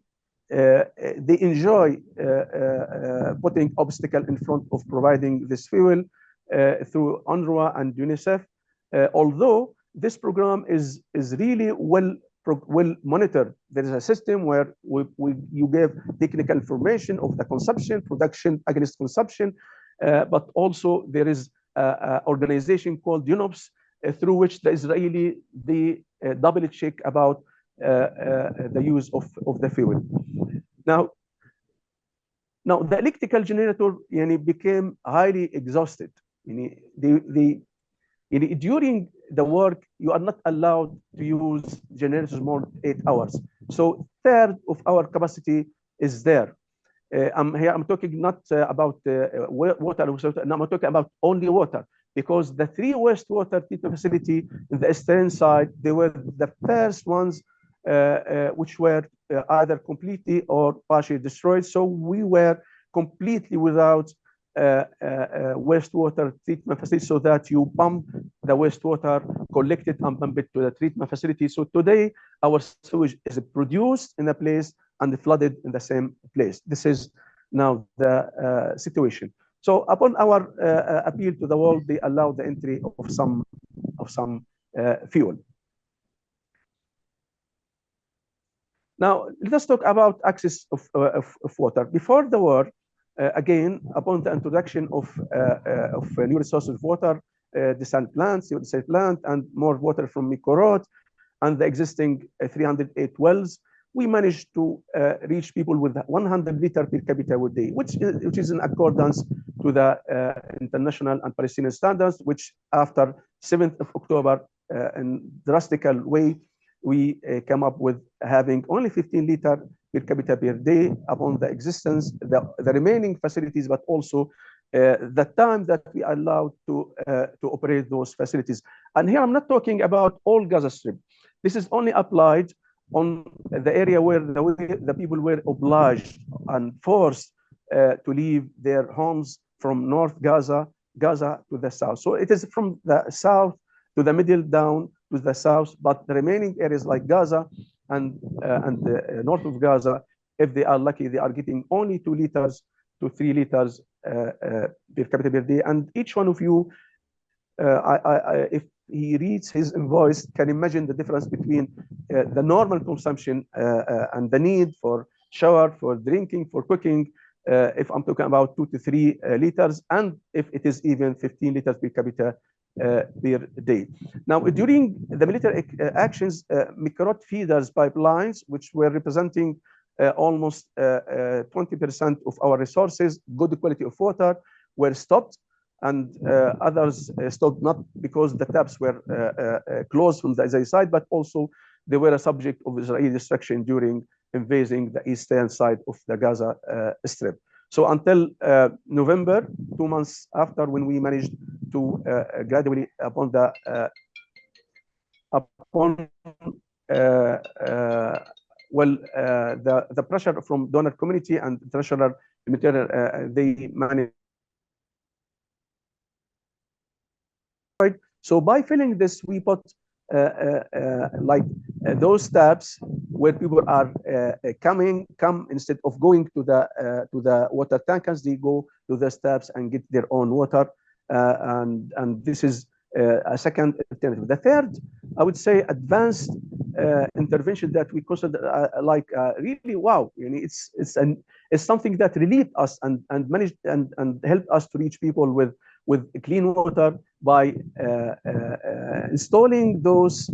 They enjoy putting obstacle in front of providing this fuel through UNRWA and UNICEF. Although this program is really well monitored. There is a system where you give technical information of the consumption, production against consumption, but also there is an organization called UNOPS, through which the Israeli, they double check about the use of the fuel. Now the electrical generator became highly exhausted. During the work, you are not allowed to use generators more than 8 hours. So third of our capacity is there. I'm talking not about water, I'm talking about only water, because the 3 wastewater treatment facility in the eastern side, they were the first ones which were either completely or partially destroyed. So we were completely without wastewater treatment facility, so that you pump the wastewater, collect it and pump it to the treatment facility. So today our sewage is produced in a place and flooded in the same place. This is now the situation. So upon our appeal to the world, they allowed the entry of some fuel. Now, let us talk about access of water. Before the war, again, upon the introduction of new resources of water, desal plants, desal plant, and more water from Mikorot, and the existing 308 wells, we managed to reach people with 100 liter per capita per day, which is in accordance to the international and Palestinian standards, which after 7th of October, in drastical way, we came up with having only 15 liter per capita per day upon the existence, the remaining facilities, but also the time that we are allowed to operate those facilities. And here I'm not talking about all Gaza Strip. This is only applied on the area where the people were obliged and forced to leave their homes from North Gaza to the south. So it is from the south to the middle down to the south, but the remaining areas like Gaza and the north of Gaza, if they are lucky, they are getting only 2 liters to 3 liters per capita per day. And each one of you, if he reads his invoice, can imagine the difference between the normal consumption and the need for shower, for drinking, for cooking, if I'm talking about 2 to 3 liters, and if it is even 15 liters per capita per day. Now, during the military actions, Mikorot feeders pipelines, which were representing almost 20% of our resources, good quality of water, were stopped, and others stopped not because the taps were closed from the Israeli side, but also they were a subject of Israeli destruction during invading the eastern side of the Gaza Strip. So until November, 2 months after, when we managed to gradually upon the pressure from donor community and international humanitarian, they managed. So by filling this, we put those taps where people are come instead of going to the water tankers, they go to the taps and get their own water, and this is a second alternative. The third, I would say, advanced intervention that we consider really wow. You know, it's something that relieved us and managed and helped us to reach people with clean water by installing those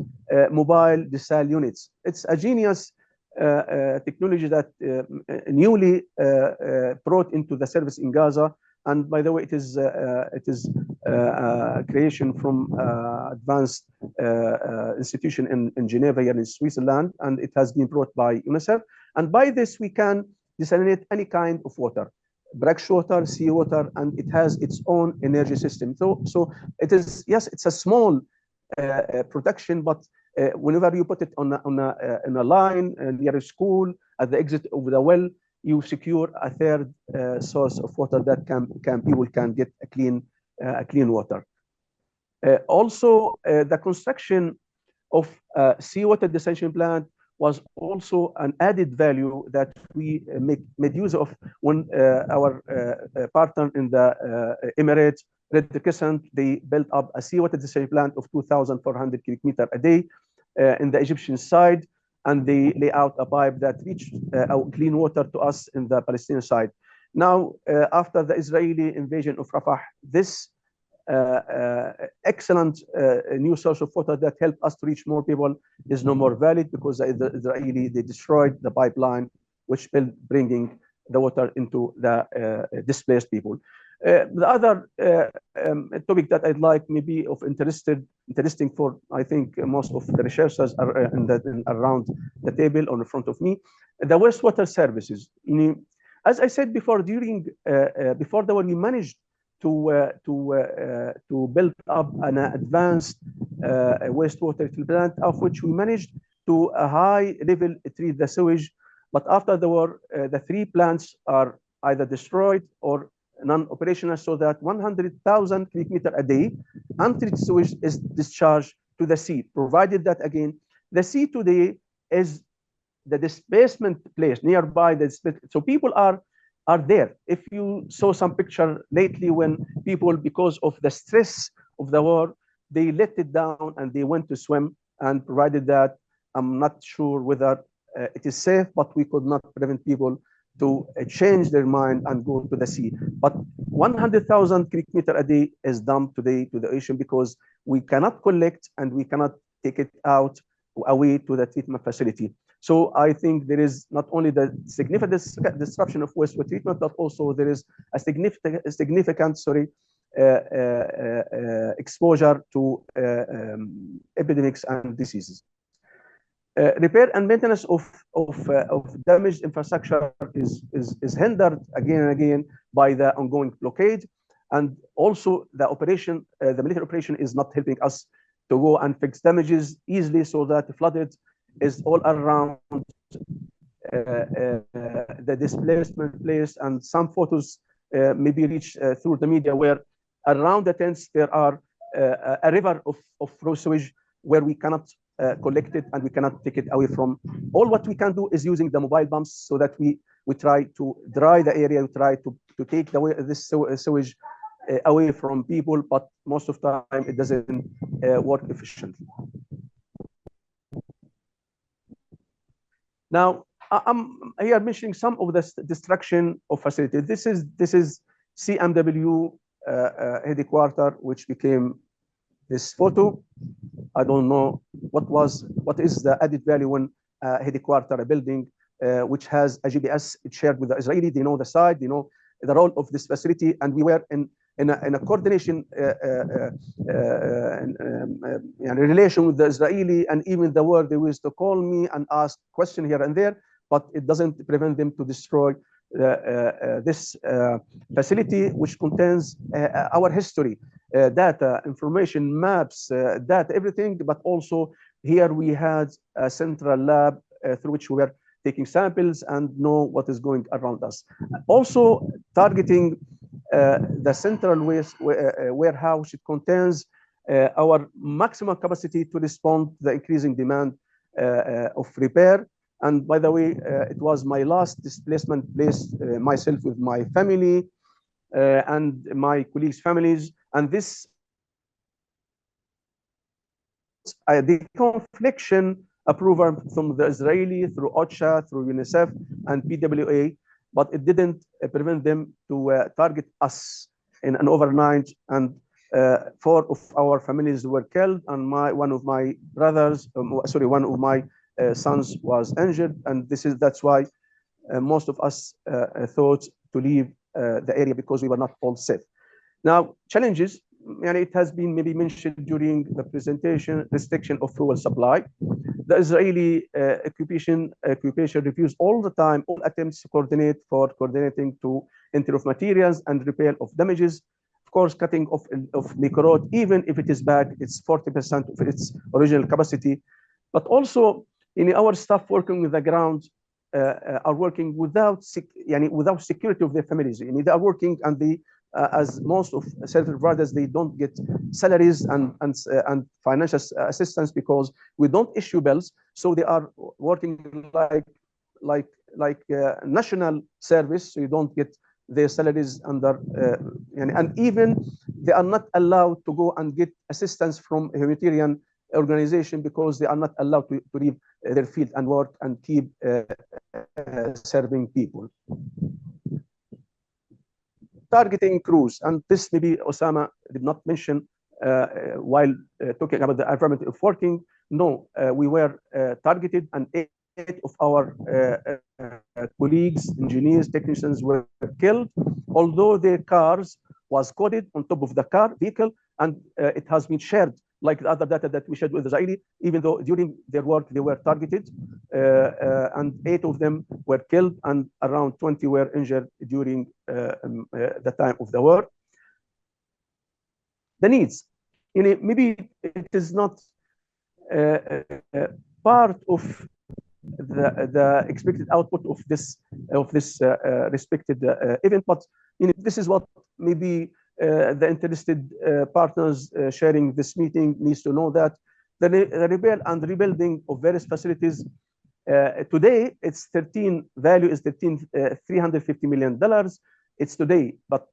mobile desal units. It's a genius technology that newly brought into the service in Gaza. And by the way, it is a creation from advanced institution in Geneva here in Switzerland, and it has been brought by UNICEF. And by this, we can desalinate any kind of water, brackish water, seawater, and it has its own energy system. So it is, yes, it's a small production, but whenever you put it on a line near a school at the exit of the well, you secure a third source of water that people can get a clean water. Also, the construction of seawater desalination plant was also an added value that we made use of when our partner in the Emirates, Red Crescent, they built up a seawater desalination plant of 2,400 cubic meter a day in the Egyptian side, and they lay out a pipe that reached clean water to us in the Palestinian side. Now, after the Israeli invasion of Rafah, this excellent new source of water that helped us to reach more people is no more valid because the Israeli, they destroyed the pipeline, which bringing the water into the displaced people. The other topic that I'd like maybe of interesting for, I think, most of the researchers are around the table on the front of me, the wastewater services. As I said before, before the war, we managed to build up an advanced wastewater plant, of which we managed to a high level treat the sewage. But after the war, the 3 plants are either destroyed or non-operational, so that 100,000 cubic meter a day untreated sewage is discharged to the sea, provided that, again, the sea today is the displacement place nearby. So people are there. If you saw some picture lately when people, because of the stress of the war, they let it down and they went to swim, and provided that, I'm not sure whether it is safe, but we could not prevent people to change their mind and go to the sea. But 100,000 cubic meter a day is dumped today to the ocean because we cannot collect and we cannot take it out away to the treatment facility. So I think there is not only the significant disruption of wastewater treatment, but also there is a significant exposure to epidemics and diseases. Repair and maintenance of damaged infrastructure is hindered again and again by the ongoing blockade, and also the operation, the military operation, is not helping us to go and fix damages easily, so that the flooded is all around the displacement place. And some photos maybe reach through the media where around the tents there are a river of raw sewage where we cannot collect it and we cannot take it away from. All what we can do is using the mobile pumps, so that we try to dry the area, we try to take this sewage away from people, but most of the time it doesn't work efficiently. Now, I'm here mentioning some of the destruction of facilities. This is CMW headquarters, which became this photo. I don't know what is the added value when headquarters, a building which has a GPS shared with the Israeli. They know the site, they know the role of this facility, and we were in a coordination relation with the Israeli, and even the world, they used to call me and ask questions here and there, but it doesn't prevent them to destroy this facility, which contains our history, data, information, maps, data, everything. But also here we had a central lab through which we were taking samples and know what is going around us. Also targeting the central waste warehouse. It contains our maximum capacity to respond to the increasing demand of repair. And by the way, it was my last displacement place, myself with my family and my colleagues' families. And this the confliction approval from the Israeli through OCHA, through UNICEF and PWA, but it didn't prevent them to target us in an overnight. And 4 of our families were killed, and one of my sons was injured. And that's why most of us thought to leave the area, because we were not all safe. Now, challenges, and it has been maybe mentioned during the presentation: restriction of fuel supply. The Israeli occupation refused all the time all attempts to coordinating to entry of materials and repair of damages. Of course, cutting of Mico Road, even if it is bad, it's 40% of its original capacity. But also, our staff working with the ground are working without security of their families. They are working, and as most of service providers, they don't get salaries and financial assistance because we don't issue bills. So they are working like national service. So you don't get their salaries under, and even they are not allowed to go and get assistance from a humanitarian organization, because they are not allowed to leave their field and work and keep serving people. Targeting crews, and this maybe Osama did not mention while talking about the environment of working. No, we were targeted, and 8 of our colleagues, engineers, technicians were killed, although their cars was coded on top of the vehicle, and it has been shared like the other data that we shared with Israeli, even though during their work they were targeted, and 8 of them were killed, and around 20 were injured during the time of the war. The needs, maybe it is not part of the expected output of this respected event, but this is what maybe the interested partners sharing this meeting needs to know, that the repair and rebuilding of various facilities Today, its value is $350 million. It's today, but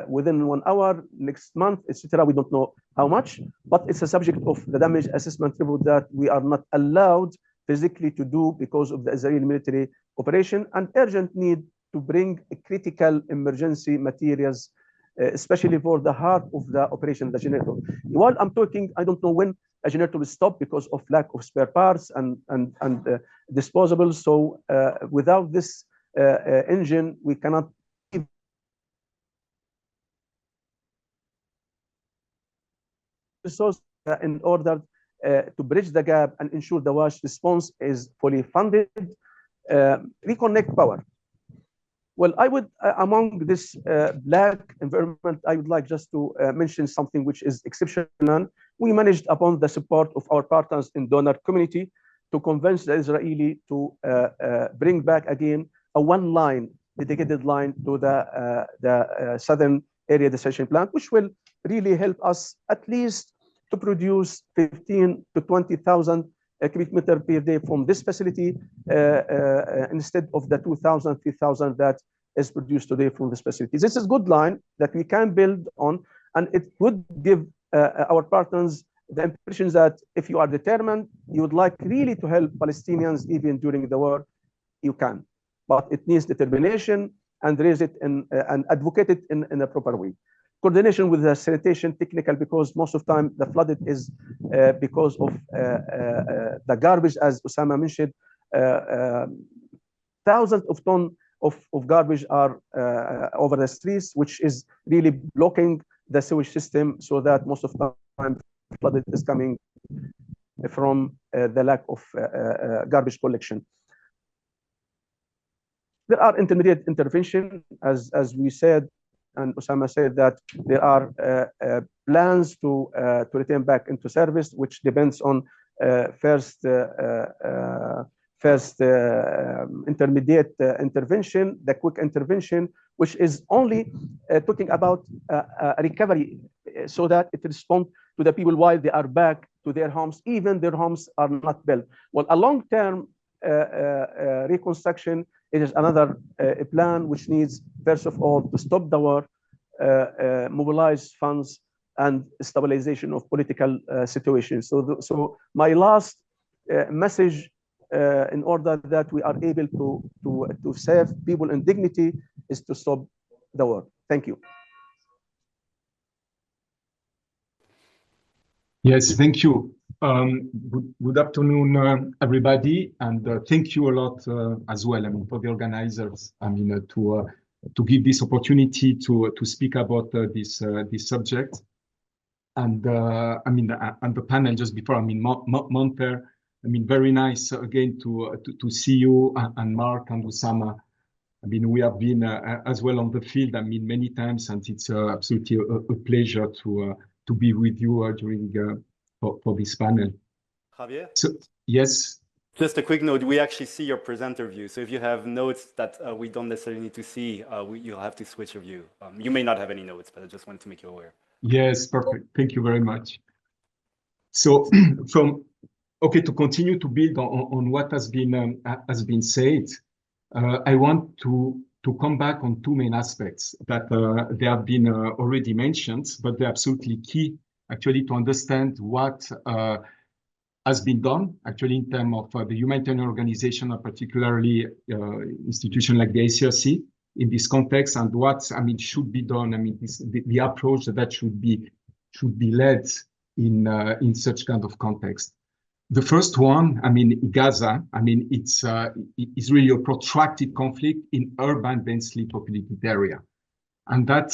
within 1 hour, next month, etc. We don't know how much, but it's a subject of the damage assessment report that we are not allowed physically to do because of the Israeli military operation and urgent need to bring critical emergency materials, especially for the heart of the operation, the generator. While I'm talking, I don't know when a generator will stop because of lack of spare parts and disposables. So without this engine, we cannot resource in order to bridge the gap and ensure the WASH response is fully funded. Reconnect power. Well, I would, among this black environment, I would like just to mention something which is exceptional. We managed, upon the support of our partners in donor community, to convince the Israeli to bring back again a dedicated line to the southern area desalination plant, which will really help us at least to produce 15 to 20,000 cubic meter per day from this facility instead of the 2,000, 3,000 that is produced today from this facility. This is a good line that we can build on, and it would give our partners the impression that if you are determined, you would like really to help Palestinians even during the war, you can. But it needs determination and raise it and advocate it in a proper way. Coordination with the sanitation technical, because most of the time the flooded is because of the garbage, as Osama mentioned. Thousands of tons of garbage are over the streets, which is really blocking the sewage system, so that most of the time flooded is coming from the lack of garbage collection. There are intermediate intervention, as we said, and Osama said that there are plans to return back into service, which depends on first intermediate intervention, the quick intervention, which is only talking about a recovery, so that it responds to the people while they are back to their homes, even their homes are not built. Well, a long-term reconstruction, it is another plan which needs, first of all, to stop the war, mobilize funds, and stabilization of political situations. So my last message, in order that we are able to save people in dignity, is to stop the war. Thank you. Yes, thank you. Good afternoon, everybody, and thank you a lot as well. I mean, for the organizers. I mean, to give this opportunity to speak about this subject, and I mean, and the panel just before. I mean, Monter. I mean, very nice again to see you and Mark and Osama. I mean, we have been as well on the field. I mean, many times, and it's absolutely a pleasure to be with you during for this panel. Javier? So, yes? Just a quick note, we actually see your presenter view. So if you have notes that we don't necessarily need to see, you'll have to switch your view. You may not have any notes, but I just wanted to make you aware. Yes, perfect. Thank you very much. So okay, to continue to build on what has been said, I want to come back on two main aspects that they have been already mentioned, but they're absolutely key actually to understand what has been done actually in terms of the humanitarian organization, and particularly institution like the ICRC in this context, and what I mean should be done. I mean, the approach that should be led in such kind of context. The first one, I mean, Gaza. I mean, it's really a protracted conflict in urban, densely populated area, and that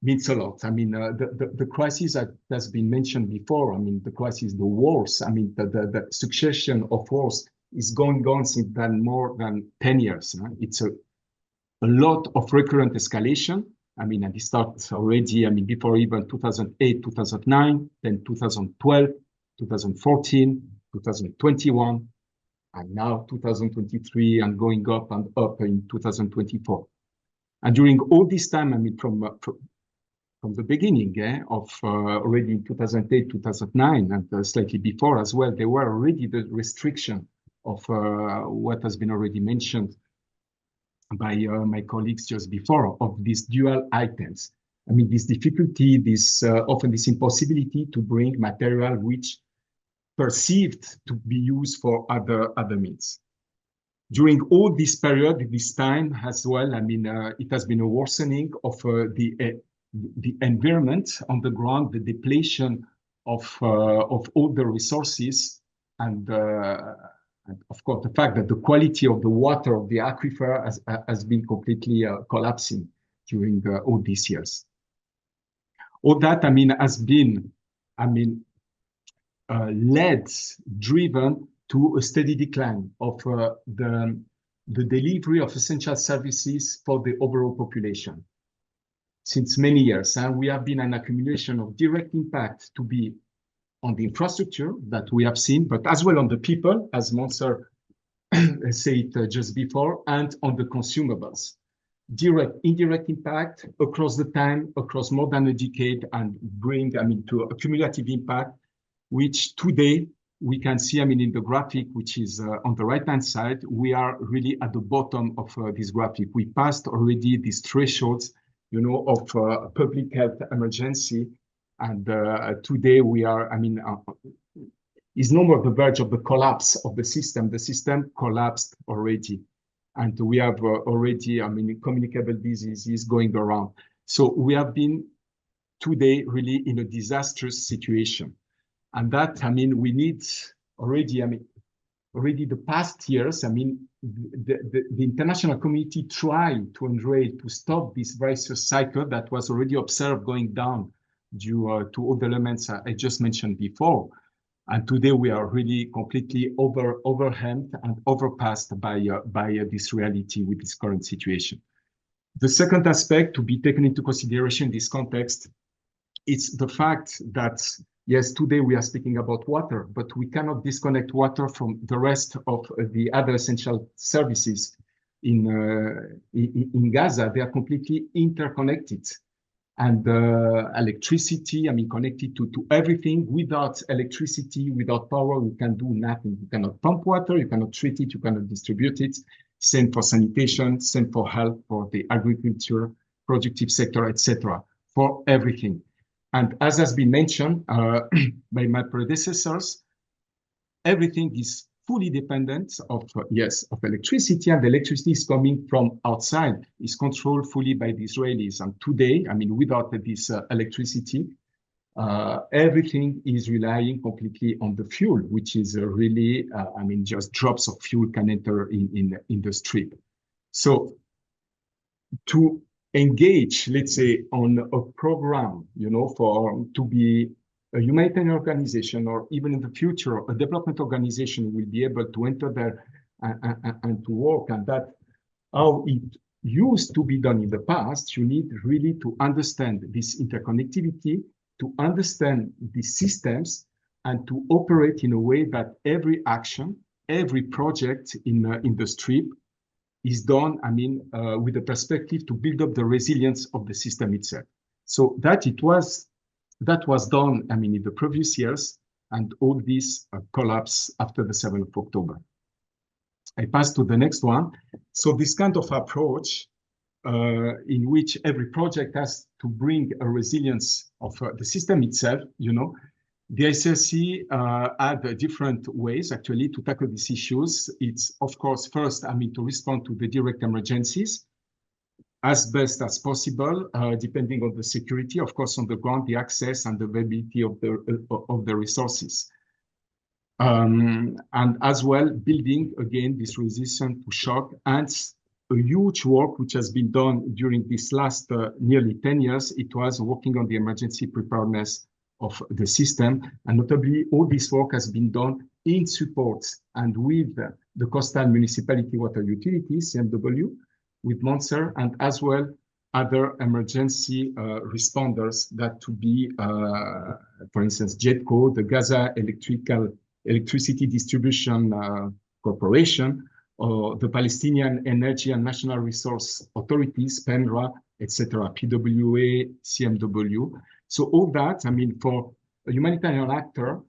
means a lot. I mean, the crisis that has been mentioned before. I mean, the crisis, the wars. I mean, the succession of wars is going on since more than 10 years. It's a lot of recurrent escalation. I mean, and it starts already. I mean, before even 2008, 2009, then 2012. 2014, 2021, and now 2023, and going up and up in 2024. And during all this time, I mean, from the beginning of already in 2008, 2009, and slightly before as well, there were already the restriction of what has been already mentioned by my colleagues just before, of these dual items. I mean, this difficulty, this often this impossibility to bring material which perceived to be used for other means. During all this period, this time as well, I mean, it has been a worsening of the environment on the ground, the depletion of all the resources, and of course, the fact that the quality of the water of the aquifer has been completely collapsing during all these years. All that, I mean, has been, driven to a steady decline of the delivery of essential services for the overall population since many years. And we have been an accumulation of direct impact to be on the infrastructure that we have seen, but as well on the people, as Monser said just before, and on the consumables. Direct, indirect impact across the time, across more than a decade, and bring, to a cumulative impact, which today we can see, in the graphic, which is on the right-hand side, we are really at the bottom of this graphic. We passed already these thresholds, of public health emergency. And today we are, is no more the verge of the collapse of the system. The system collapsed already. And we have already, communicable diseases going around. So we have been today really in a disastrous situation. And that, we need already, already the past years, the international community tried to enrage, to stop this vicious cycle that was already observed going down due to all the elements I just mentioned before. And today we are really completely overwhelmed and overpassed by this reality with this current situation. The second aspect to be taken into consideration in this context is the fact that, yes, today we are speaking about water, but we cannot disconnect water from the rest of the other essential services in Gaza. They are completely interconnected. And electricity, connected to everything. Without electricity, without power, we can do nothing. You cannot pump water, you cannot treat it, you cannot distribute it. Same for sanitation, same for health, for the agriculture, productive sector, etc., for everything. And as has been mentioned by my predecessors, everything is fully dependent of electricity, and the electricity is coming from outside, is controlled fully by the Israelis. And today, without this electricity, everything is relying completely on the fuel, which is really, just drops of fuel can enter in the strip. So to engage, let's say, on a program, to be a humanitarian organization, or even in the future, a development organization will be able to enter there and to work. And that how it used to be done in the past, you need really to understand this interconnectivity, to understand the systems, and to operate in a way that every action, every project in the strip is done, with a perspective to build up the resilience of the system itself. So that was done, in the previous years, and all this collapsed after the 7th of October. I pass to the next one. So this kind of approach, in which every project has to bring a resilience of the system itself, the ICRC had different ways actually to tackle these issues. It's, of course, first, to respond to the direct emergencies as best as possible, depending on the security, of course, on the ground, the access and the availability of the resources. And as well, building, again, this resistance to shock, and a huge work which has been done during this last nearly 10 years. It was working on the emergency preparedness of the system, and notably all this work has been done in support and with the Coastal Municipality Water Utility, CMW, with Monser, and as well other emergency responders that to be, for instance, JETCO, the Gaza Electricity Distribution Corporation, or the Palestinian Energy and National Resource Authorities, PENRA, etc., PWA, CMW. So all that, for a humanitarian actor,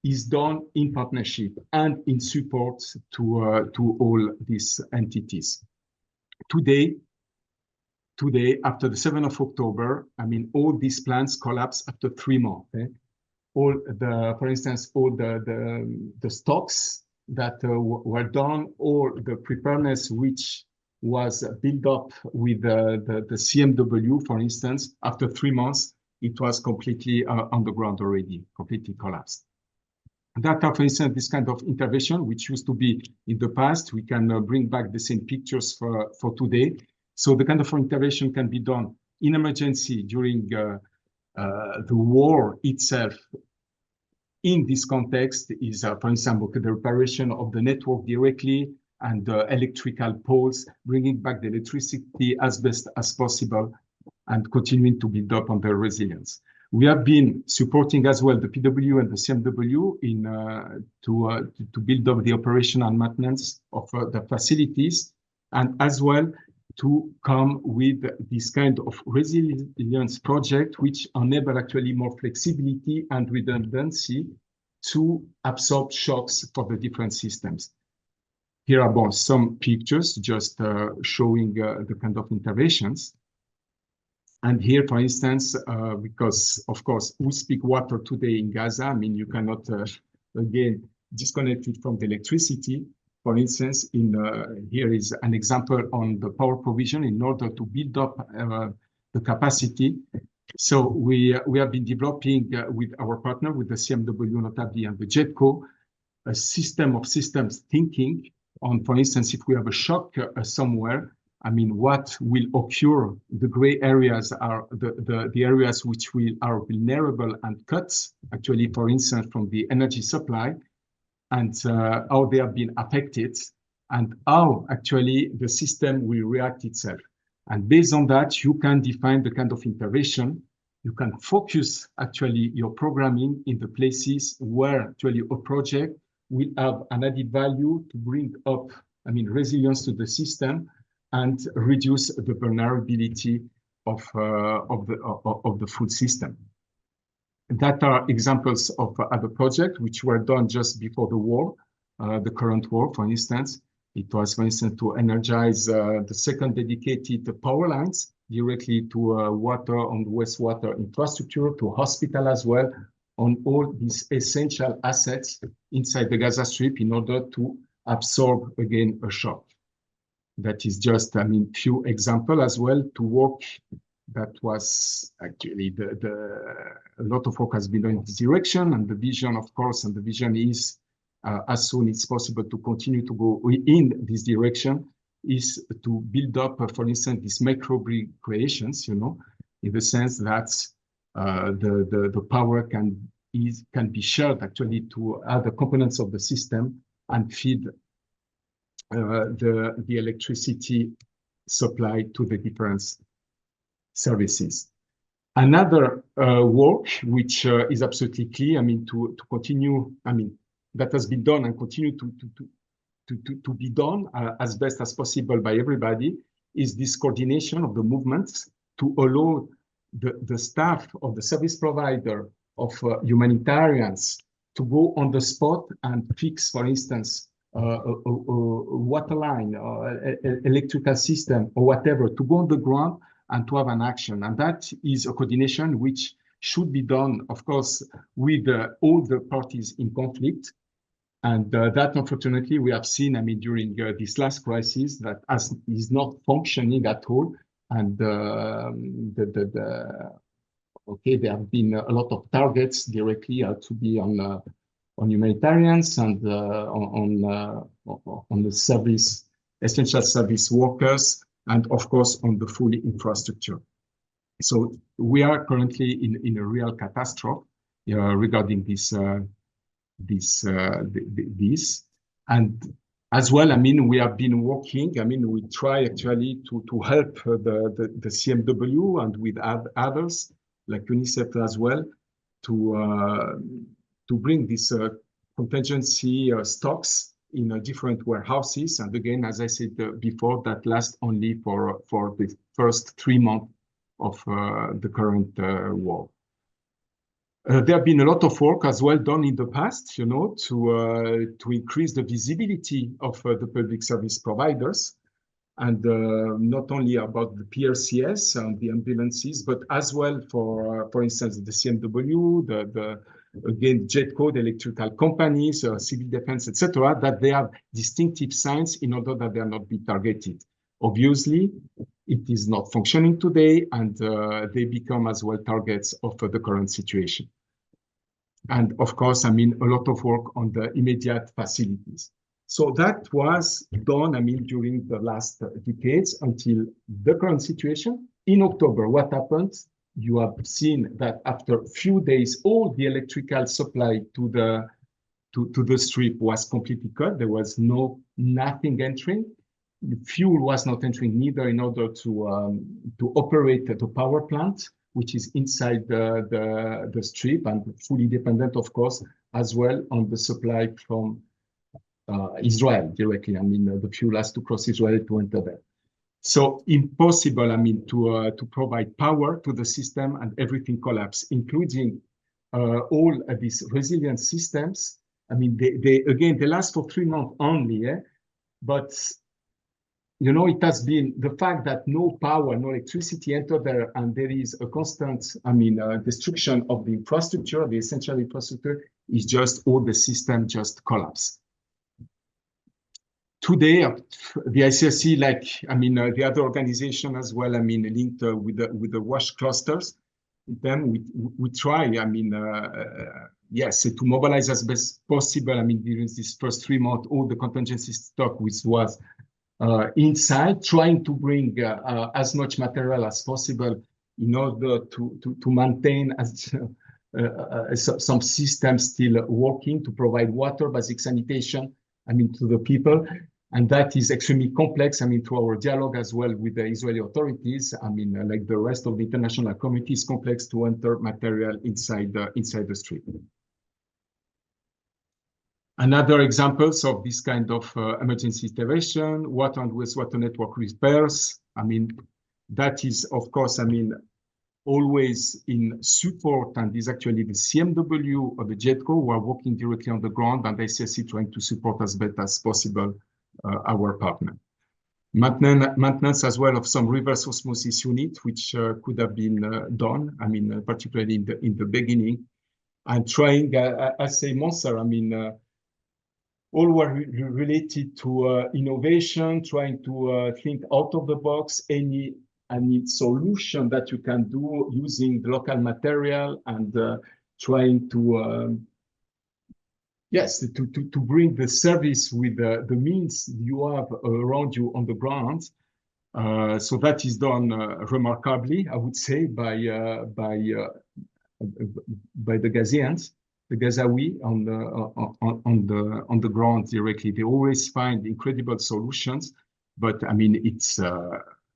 is done in partnership and in support to all these entities. Today, after the 7th of October, I mean, all these plans collapse after 3 months. For instance, all the stocks that were done, or the preparedness which was built up with the CMW, for instance, after 3 months, it was completely on the ground already, completely collapsed. That, for instance, this kind of intervention, which used to be in the past, we can bring back the same pictures for today. So the kind of intervention can be done in emergency during the war itself. In this context is, for example, the reparation of the network directly and the electrical poles, bringing back the electricity as best as possible and continuing to build up on the resilience. We have been supporting as well the PW and the CMW to build up the operation and maintenance of the facilities, and as well to come with this kind of resilience project, which enable actually more flexibility and redundancy to absorb shocks for the different systems. Here are some pictures just showing the kind of interventions. And here, for instance, because of course we speak water today in Gaza, I mean, you cannot again disconnect it from the electricity. For instance, here is an example on the power provision in order to build up the capacity. So we have been developing with our partner, with the CMW notably and the JETCO, a system of systems thinking on, for instance, if we have a shock somewhere, I mean, what will occur? The gray areas are the areas which are vulnerable and cut, actually, for instance, from the energy supply, and how they have been affected, and how actually the system will react itself. And based on that, you can define the kind of intervention. You can focus actually your programming in the places where actually a project will have an added value to bring up, I mean, resilience to the system and reduce the vulnerability of the full system. That are examples of other projects which were done just before the war, the current war, for instance. It was, for instance, to energize the second dedicated power lines directly to water and wastewater infrastructure, to hospital as well, on all these essential assets inside the Gaza Strip in order to absorb again a shock. That is just, I mean, few examples as well to work. That was actually a lot of work has been done in this direction, and the vision, of course, and the vision is as soon as possible to continue to go in this direction, is to build up, for instance, these microgrid creations, you know, in the sense that the power can be shared actually to other components of the system and feed the electricity supply to the different services. Another work which is absolutely clear, I mean, to continue, I mean, that has been done and continue to be done as best as possible by everybody, is this coordination of the movements to allow the staff of the service provider of humanitarians to go on the spot and fix, for instance, a water line or electrical system or whatever, to go on the ground and to have an action. And that is a coordination which should be done, of course, with all the parties in conflict. And that, unfortunately, we have seen, I mean, during this last crisis, that is not functioning at all. And okay, there have been a lot of targets directly to be on humanitarians and on the service, essential service workers, and of course on the full infrastructure. So we are currently in a real catastrophe regarding this. And as well, I mean, we have been working, I mean, we try actually to help the CMW and with others like UNICEF as well to bring this contingency stocks in different warehouses. And again, as I said before, that lasts only for the first 3 months of the current war. There have been a lot of work as well done in the past, you know, to increase the visibility of the public service providers, and not only about the PRCS and the ambulances, but as well for instance, the CMW, again, JETCO, the electrical companies, civil defense, etc., that they have distinctive signs in order that they are not be targeted. Obviously, it is not functioning today, and they become as well targets of the current situation. And of course, I mean, a lot of work on the immediate facilities. So that was done, I mean, during the last decades until the current situation. In October, what happened? You have seen that after a few days, all the electrical supply to the strip was completely cut. There was nothing entering. The fuel was not entering neither in order to operate the power plant, which is inside the strip and fully dependent, of course, as well on the supply from Israel directly. I mean, the fuel has to cross Israel to enter there. So impossible, I mean, to provide power to the system, and everything collapsed, including all these resilient systems. I mean, they last for 3 months only, but you know, it has been the fact that no power, no electricity enter there, and there is a constant, I mean, destruction of the infrastructure, the essential infrastructure, is just all the system just collapse. Today, the ICRC, like, I mean, the other organization as well, I mean, linked with the WASH clusters, then we try, I mean, yes, to mobilize as best possible. I mean, during this first 3 months, all the contingency stock which was inside, trying to bring as much material as possible in order to maintain as some systems still working, to provide water, basic sanitation, I mean, to the people. And that is extremely complex, I mean, to our dialogue as well with the Israeli authorities. I mean, like the rest of the international community, is complex to enter material inside the street. Another examples of this kind of emergency intervention, water and wastewater network repairs. I mean, that is, of course, I mean, always in support, and is actually the CMW or the JETCO who are working directly on the ground, and ICRC trying to support as best as possible our partner. Maintenance as well of some reverse osmosis unit, which could have been done, I mean, particularly in the beginning, and trying, I say, Monster, I mean, all were related to innovation, trying to think out of the box, any solution that you can do using the local material, and trying to yes, to bring the service with the means you have around you on the ground. So that is done remarkably, I would say, by the Gazians, the Gazawi on the ground directly. They always find incredible solutions, but I mean, it's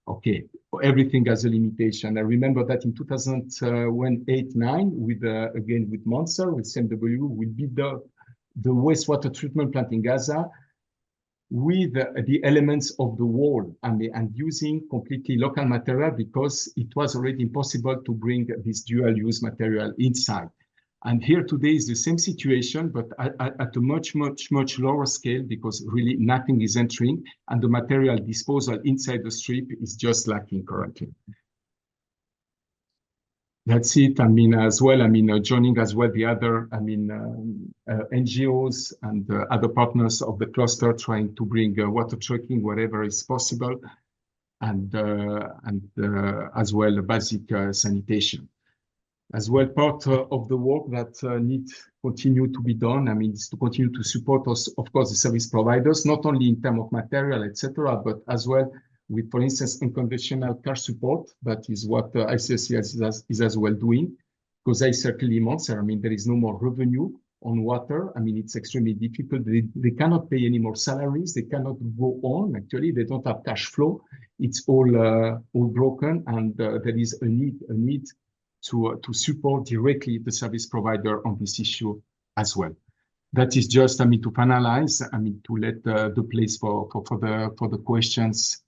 okay. Everything has a limitation. I remember that in 2008-9, with again with Monster, with CMW, we did the wastewater treatment plant in Gaza with the elements of the wall, and using completely local material, because it was already impossible to bring this dual-use material inside. And here today is the same situation, but at a much lower scale, because really nothing is entering, and the material disposal inside the strip is just lacking currently. That's it. I mean, as well, I mean, joining as well the other, I mean, NGOs and other partners of the cluster, trying to bring water trucking wherever is possible, and as well basic sanitation. As well, part of the work that needs continue to be done, I mean, is to continue to support us, of course, the service providers, not only in terms of material, etc., but as well with, for instance, unconditional cash support. That is what ICRC is as well doing, because I certainly Monster, I mean, there is no more revenue on water. I mean, it's extremely difficult. They cannot pay any more salaries. They cannot go on. Actually, they don't have cash flow. It's all broken, and there is a need to support directly the service provider on this issue as well. That is just, I mean, to finalize, I mean, to let the place for the questions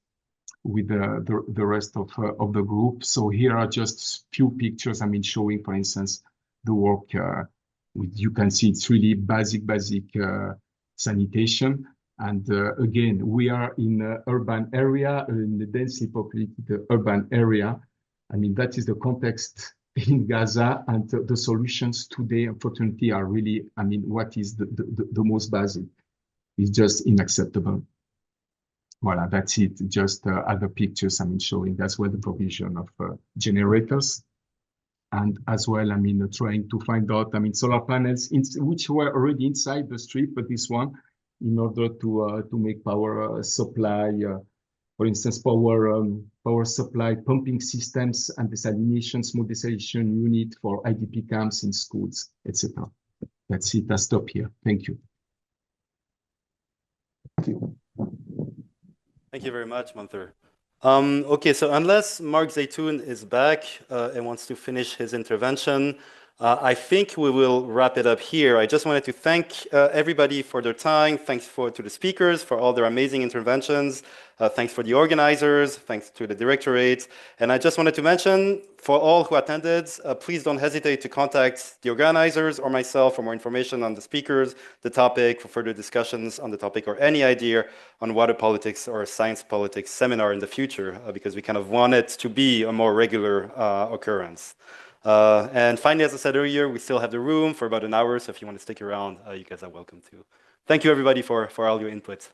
with the rest of the group. So here are just few pictures, I mean, showing, for instance, the work with, you can see it's really basic sanitation. And again, we are in an urban area, in the densely populated urban area. I mean, that is the context in Gaza, and the solutions today, unfortunately, are really, I mean, what is the most basic is just unacceptable. Voilà, that's it. Just other pictures, I mean, showing as well the provision of generators. And as well, I mean, trying to find out, I mean, solar panels, which were already inside the street, but this one, in order to make power supply, for instance, power supply pumping systems and desalination, small desalination unit for IDP camps in schools, etc. That's it. I'll stop here. Thank you. Thank you. Thank you very much, Manthur. Okay, so unless Mark Zeitoun is back and wants to finish his intervention, I think we will wrap it up here. I just wanted to thank everybody for their time. Thanks to the speakers for all their amazing interventions. Thanks for the organizers. Thanks to the directorate. And I just wanted to mention, for all who attended, please don't hesitate to contact the organizers or myself for more information on the speakers, the topic, for further discussions on the topic, or any idea on water politics or science politics seminar in the future, because we kind of want it to be a more regular occurrence. And finally, as I said earlier, we still have the room for about an hour, so if you want to stick around, you guys are welcome to. Thank you, everybody, for all your input.